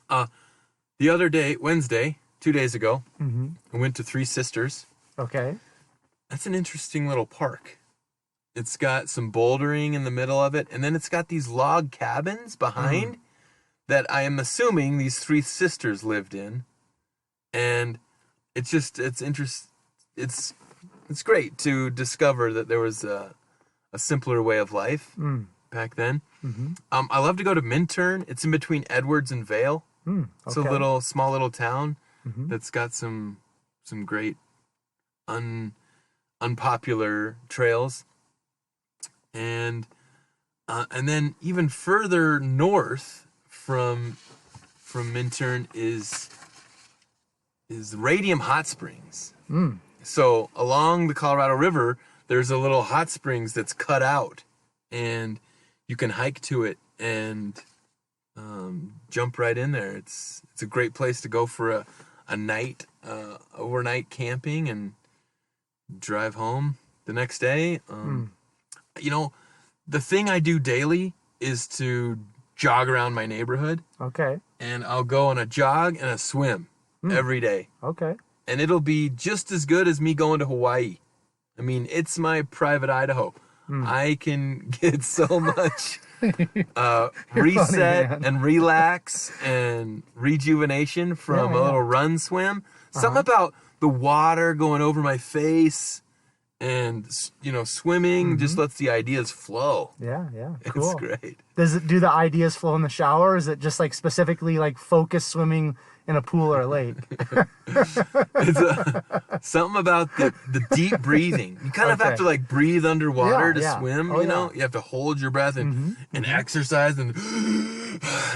The other day, Wednesday, 2 days ago, I went to Three Sisters. Okay. That's an interesting little park. It's got some bouldering in the middle of it, and then it's got these log cabins behind that I am assuming these Three Sisters lived in. And it's great to discover that there was a simpler way of life back then. I love to go to Minturn. It's in between Edwards and Vail. It's a small little town that's got some great unpopular trails. And then even further north from Minturn is Radium Hot Springs. So along the Colorado River, there's a little hot springs that's cut out, and you can hike to it and jump right in there. It's a great place to go for a night, overnight camping, and drive home the next day. The thing I do daily is to jog around my neighborhood. Okay. And I'll go on a jog and a swim every day. Okay. And it'll be just as good as me going to Hawaii. I mean, it's my private Idaho. I can get so much reset and relax and rejuvenation from a little run swim. Something about the water going over my face and, swimming just lets the ideas flow. Yeah, cool. It's great. Do the ideas flow in the shower? Or is it just like specifically like focus swimming in a pool or a lake? It's something about the deep breathing. You kind of have to like breathe underwater to swim, You have to hold your breath and exercise and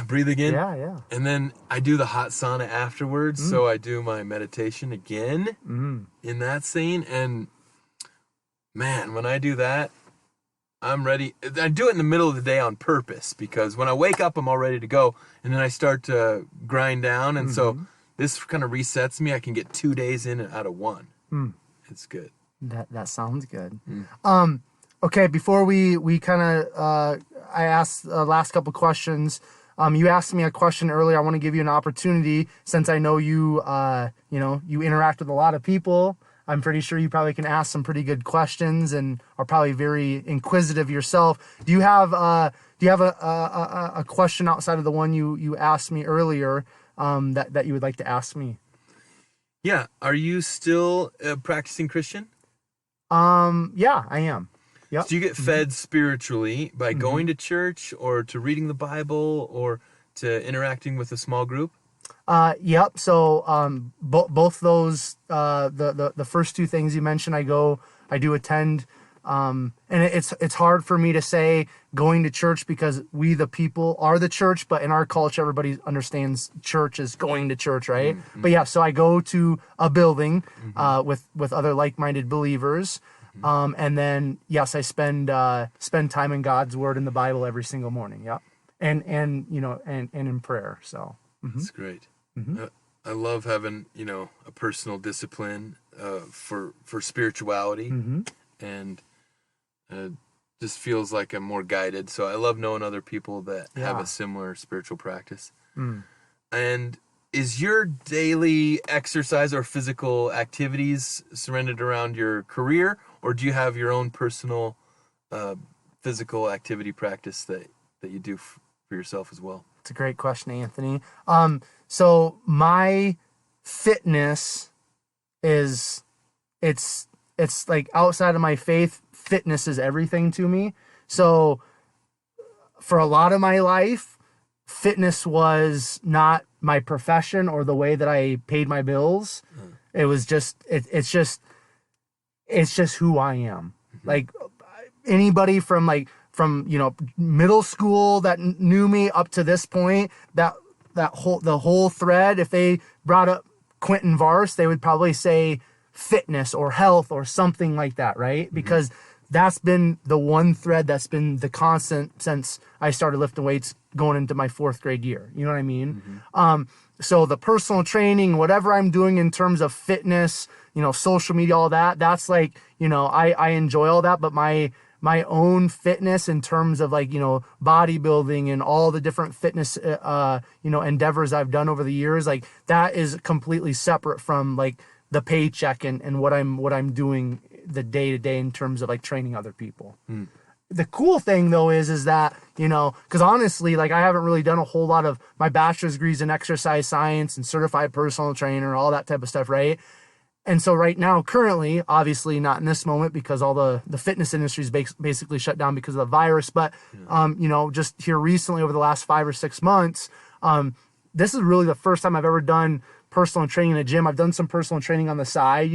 breathe again. Yeah. And then I do the hot sauna afterwards, so I do my meditation again in that scene. And man, when I do that, I'm ready. I do it in the middle of the day on purpose, because when I wake up, I'm all ready to go. And then I start to grind down. And so this kind of resets me. I can get 2 days in out of one. It's good. That sounds good. Okay, before we kind of, I asked the last couple questions. You asked me a question earlier. I want to give you an opportunity, since I know you, you interact with a lot of people. I'm pretty sure you probably can ask some pretty good questions and are probably very inquisitive yourself. Do you have a question outside of the one you asked me earlier that you would like to ask me? Yeah. Are you still a practicing Christian? Yeah, I am. Yep. So do you get fed spiritually by going to church, or to reading the Bible, or to interacting with a small group? Yep. So, both those, the first two things you mentioned, I do attend, and it's hard for me to say going to church, because we, the people, are the church, but in our culture, everybody understands church as going to church, right? But yeah, so I go to a building, with other like-minded believers. And then, yes, I spend time in God's word in the Bible every single morning. Yep. And in prayer. So. That's great. I love having, a personal discipline for spirituality, and just feels like I'm more guided. So I love knowing other people that have a similar spiritual practice. And is your daily exercise or physical activities surrendered around your career, or do you have your own personal physical activity practice that you do for yourself as well? It's a great question, Anthony. So my fitness is, it's like outside of my faith, fitness is everything to me. So for a lot of my life, fitness was not my profession or the way that I paid my bills. It was just, it's just who I am. Like anybody from middle school that knew me up to this point, the whole thread, if they brought up Quentin Vars, they would probably say fitness or health or something like that, right? Because that's been the one thread that's been the constant since I started lifting weights going into my 4th grade year. You know what I mean? So the personal training, whatever I'm doing in terms of fitness, social media, all that, that's like, I enjoy all that, but my own fitness in terms of like, bodybuilding and all the different fitness, endeavors I've done over the years, like that is completely separate from like the paycheck and what I'm doing the day to day in terms of like training other people. The cool thing though is that, because honestly, like I haven't really done a whole lot of my bachelor's degrees in exercise science and certified personal trainer, all that type of stuff, right? And so right now, currently, obviously not in this moment because all the fitness industry is basically shut down because of the virus. But, just here recently over the last 5 or 6 months, this is really the first time I've ever done personal training in a gym. I've done some personal training on the side,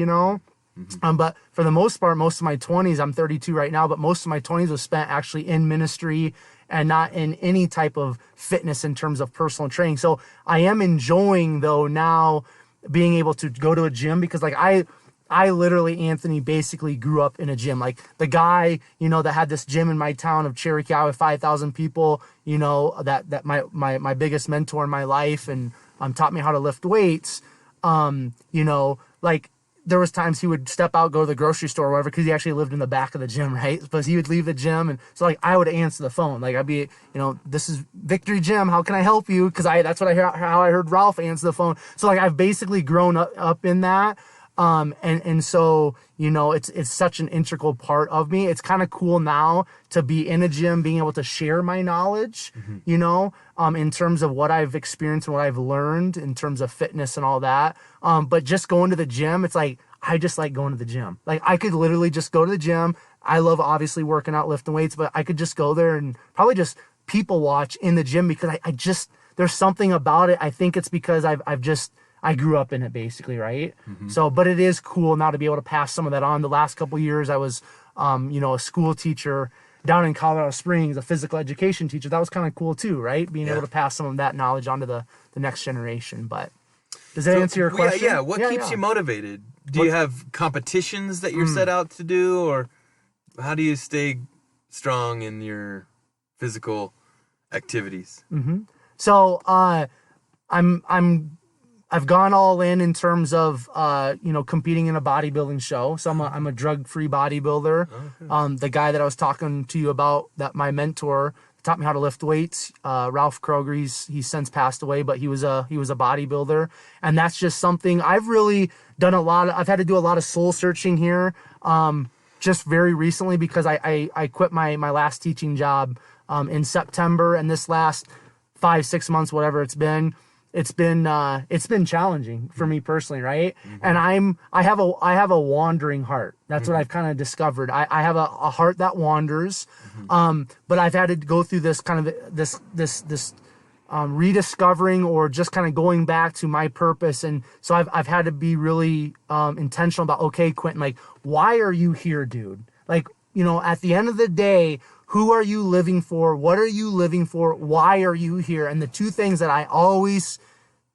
but for the most part, most of my 20s, I'm 32 right now, but most of my 20s was spent actually in ministry and not in any type of fitness in terms of personal training. So I am enjoying though now being able to go to a gym because like I literally, Anthony, basically grew up in a gym. Like the guy, that had this gym in my town of Cherokee, Iowa, 5,000 people, that my biggest mentor in my life and taught me how to lift weights. Like there was times he would step out, go to the grocery store or whatever, because he actually lived in the back of the gym, right? But he would leave the gym. And so like I would answer the phone. Like I'd be, this is Victory Gym. How can I help you? Because that's what how I heard Ralph answer the phone. So like I've basically grown up in that. And so, it's such an integral part of me. It's kind of cool now to be in a gym, being able to share my knowledge, in terms of what I've experienced and what I've learned in terms of fitness and all that. But just going to the gym, it's like, I just like going to the gym. Like I could literally just go to the gym. I love obviously working out, lifting weights, but I could just go there and probably just people watch in the gym because I just, there's something about it. I think it's because I grew up in it basically, right? So, but it is cool now to be able to pass some of that on. The last couple of years I was, a school teacher down in Colorado Springs, a physical education teacher. That was kind of cool too, right? Being able to pass some of that knowledge onto the next generation. But does that answer your question? Yeah. What keeps you motivated? Do you have competitions that you're set out to do, or how do you stay strong in your physical activities? So, I've gone all in terms of, competing in a bodybuilding show. So I'm a drug-free bodybuilder. Okay. The guy that I was talking to you about, that my mentor taught me how to lift weights, Ralph Kroger, he's since passed away, but he was a bodybuilder. And that's just something I've really done I've had to do a lot of soul searching here, just very recently because I quit my last teaching job, in September, and this last 5-6 months, whatever it's been challenging for me personally, right? And I have a wandering heart. That's what I've kind of discovered. I have a heart that wanders, but I've had to go through this kind of this rediscovering or just kind of going back to my purpose. And so I've had to be really intentional about, okay, Quentin, like, why are you here, dude? Like, at the end of the day, who are you living for? What are you living for? Why are you here? And the two things that I always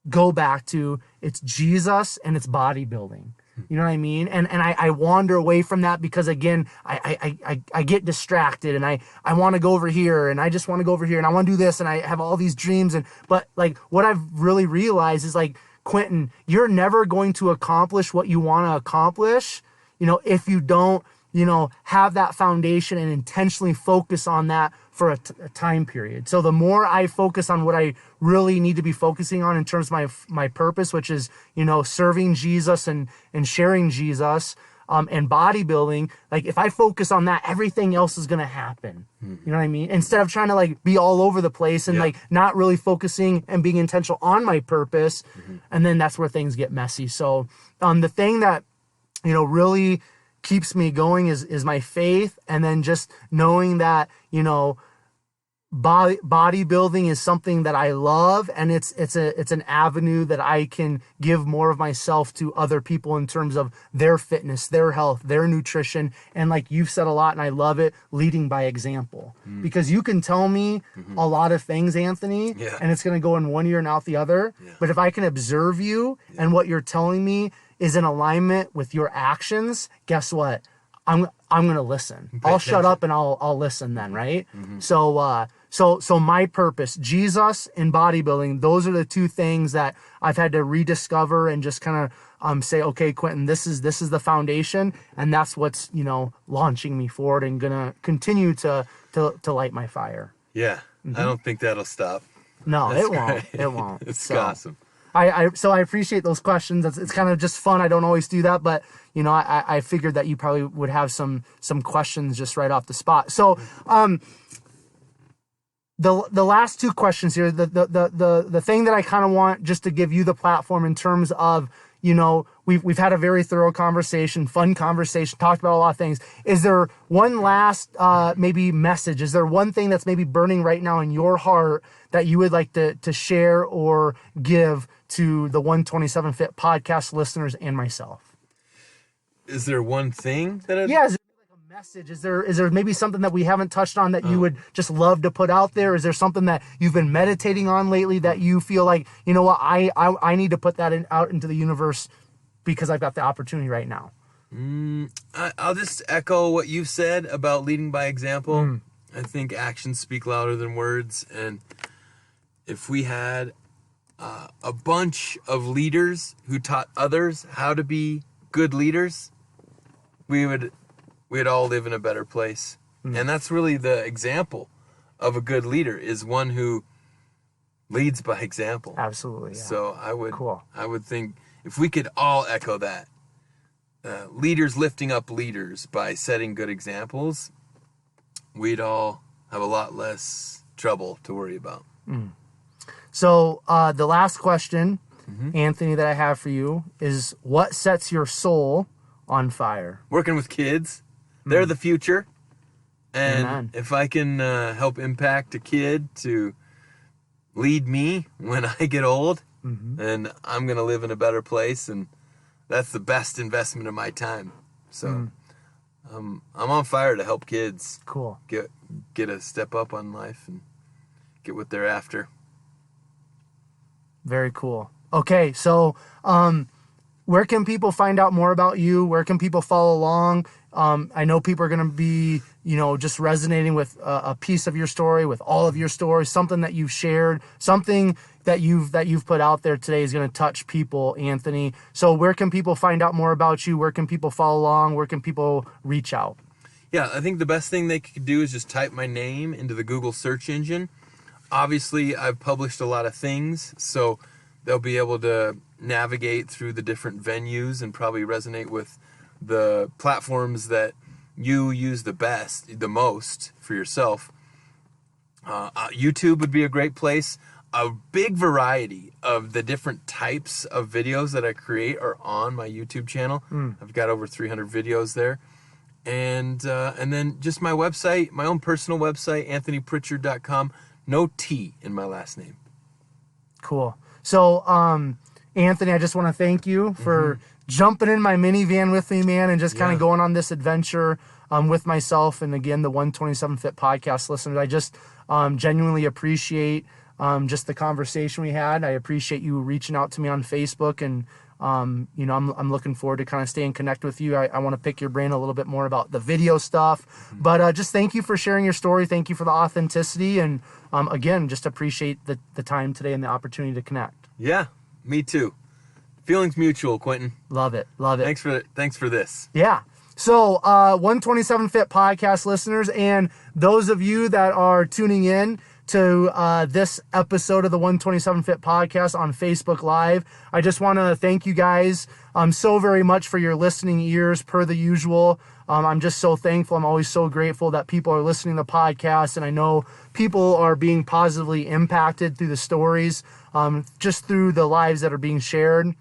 go back to, it's Jesus and it's bodybuilding. You know what I mean? And I wander away from that because again, I get distracted and I want to go over here and I just want to go over here and I want to do this and I have all these dreams but like what I've really realized is like, Quentin, you're never going to accomplish what you want to accomplish, if you don't, have that foundation and intentionally focus on that for a time period. So the more I focus on what I really need to be focusing on in terms of my purpose, which is, serving Jesus and sharing Jesus, and bodybuilding, like if I focus on that, everything else is going to happen. You know what I mean? Instead of trying to like be all over the place and like not really focusing and being intentional on my purpose. And then that's where things get messy. So the thing that, you know, really keeps me going is my faith. And then just knowing that, you know, bodybuilding is something that I love, and it's an avenue that I can give more of myself to other people in terms of their fitness, their health, their nutrition, and like you've said a lot, and I love it, leading by example. Because you can tell me a lot of things, Anthony, and it's going to go in one ear and out the other. But if I can observe you and what you're telling me is in alignment with your actions, guess what? I'm going to listen. I'll shut up and I'll listen then, right? So my purpose, Jesus and bodybuilding, those are the two things that I've had to rediscover and just kind of say, okay, Quentin, this is the foundation, and that's what's, you know, launching me forward and gonna continue to light my fire. Yeah, I don't think that'll stop. No, That's it won't. great. It won't. It's awesome. So I appreciate those questions. It's kind of just fun. I don't always do that, but you know, I figured that you probably would have some questions just right off the spot. So, the last two questions here, the thing that I kind of want just to give you the platform in terms of, you know, we've had a very thorough conversation, fun conversation, talked about a lot of things. Is there one last maybe message? Is there one thing that's maybe burning right now in your heart that you would like to share or give to the 127 Fit podcast listeners and myself? Is there one thing that is there like a message? Is there maybe something that we haven't touched on that you would just love to put out there? Is there something that you've been meditating on lately that you feel like, you know what, I need to put that out into the universe because I've got the opportunity right now? I'll just echo what you said about leading by example. I think actions speak louder than words, and if we had a bunch of leaders who taught others how to be good leaders, we'd all live in a better place. And that's really the example of a good leader, is one who leads by example. Absolutely. Yeah. So I would think if we could all echo that, leaders lifting up leaders by setting good examples, we'd all have a lot less trouble to worry about. So the last question, Anthony, that I have for you is, what sets your soul on fire? Working with kids. They're the future. And Amen. If I can help impact a kid to lead me when I get old, then I'm going to live in a better place. And that's the best investment of my time. So I'm on fire to help kids get a step up on life and get what they're after. Very cool. Okay, so where can people find out more about you? Where can people follow along? I know people are going to be, you know, just resonating with a piece of your story, with all of your stories, something that you've shared, something that you've put out there today is going to touch people, Anthony. So where can people find out more about you? Where can people follow along? Where can people reach out? Yeah, I think the best thing they could do is just type my name into the Google search engine. Obviously, I've published a lot of things, so they'll be able to navigate through the different venues and probably resonate with the platforms that you use the most for yourself. YouTube would be a great place. A big variety of the different types of videos that I create are on my YouTube channel. I've got over 300 videos there. And then just my website, my own personal website, anthonyprichard.com. No T in my last name. Cool. So, Anthony, I just want to thank you for jumping in my minivan with me, man, and just kind of going on this adventure with myself. And again, the 127 Fit podcast listeners, I just genuinely appreciate just the conversation we had. I appreciate you reaching out to me on Facebook, and you know, I'm looking forward to kind of staying connected with you. I want to pick your brain a little bit more about the video stuff, but just thank you for sharing your story. Thank you for the authenticity, and again, just appreciate the time today and the opportunity to connect. Yeah, me too. Feelings mutual, Quentin. Love it. Love it. Thanks for this. Yeah. So 127 Fit podcast listeners, and those of you that are tuning in to this episode of the 127 Fit podcast on Facebook Live. I just want to thank you guys so very much for your listening ears per the usual. I'm just so thankful. I'm always so grateful that people are listening to the podcast, and I know people are being positively impacted through the stories, just through the lives that are being shared.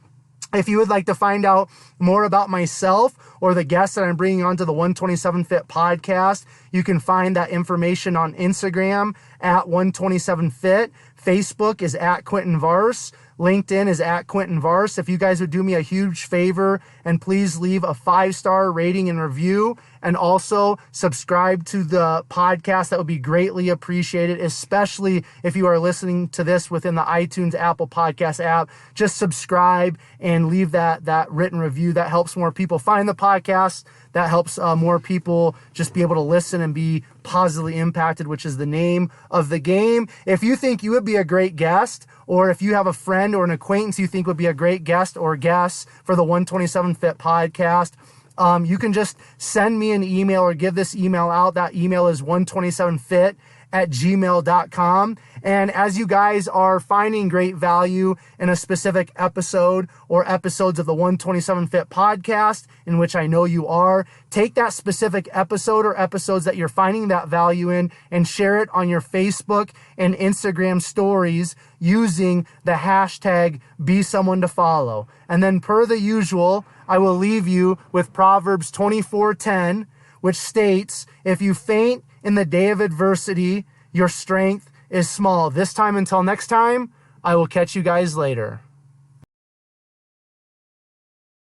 If you would like to find out more about myself or the guests that I'm bringing onto the 127 Fit podcast, you can find that information on Instagram at 127 Fit. Facebook is at Quentin Vars. LinkedIn is at Quentin Vars. If you guys would do me a huge favor and please leave a 5-star rating and review, and also subscribe to the podcast, that would be greatly appreciated, especially if you are listening to this within the iTunes Apple Podcast app. Just subscribe and leave that written review. That helps more people find the podcast. That helps more people just be able to listen and be positively impacted, which is the name of the game. If you think you would be a great guest, or if you have a friend or an acquaintance you think would be a great guest or guest for the 127 Fit podcast, you can just send me an email or give this email out. That email is 127fit@gmail.com. And as you guys are finding great value in a specific episode or episodes of the 127 Fit podcast, in which I know you are, take that specific episode or episodes that you're finding that value in and share it on your Facebook and Instagram stories using the hashtag #BeSomeoneToFollow. And then per the usual, I will leave you with Proverbs 24:10, which states, "If you faint in the day of adversity, your strength is small." This time, until next time, I will catch you guys later.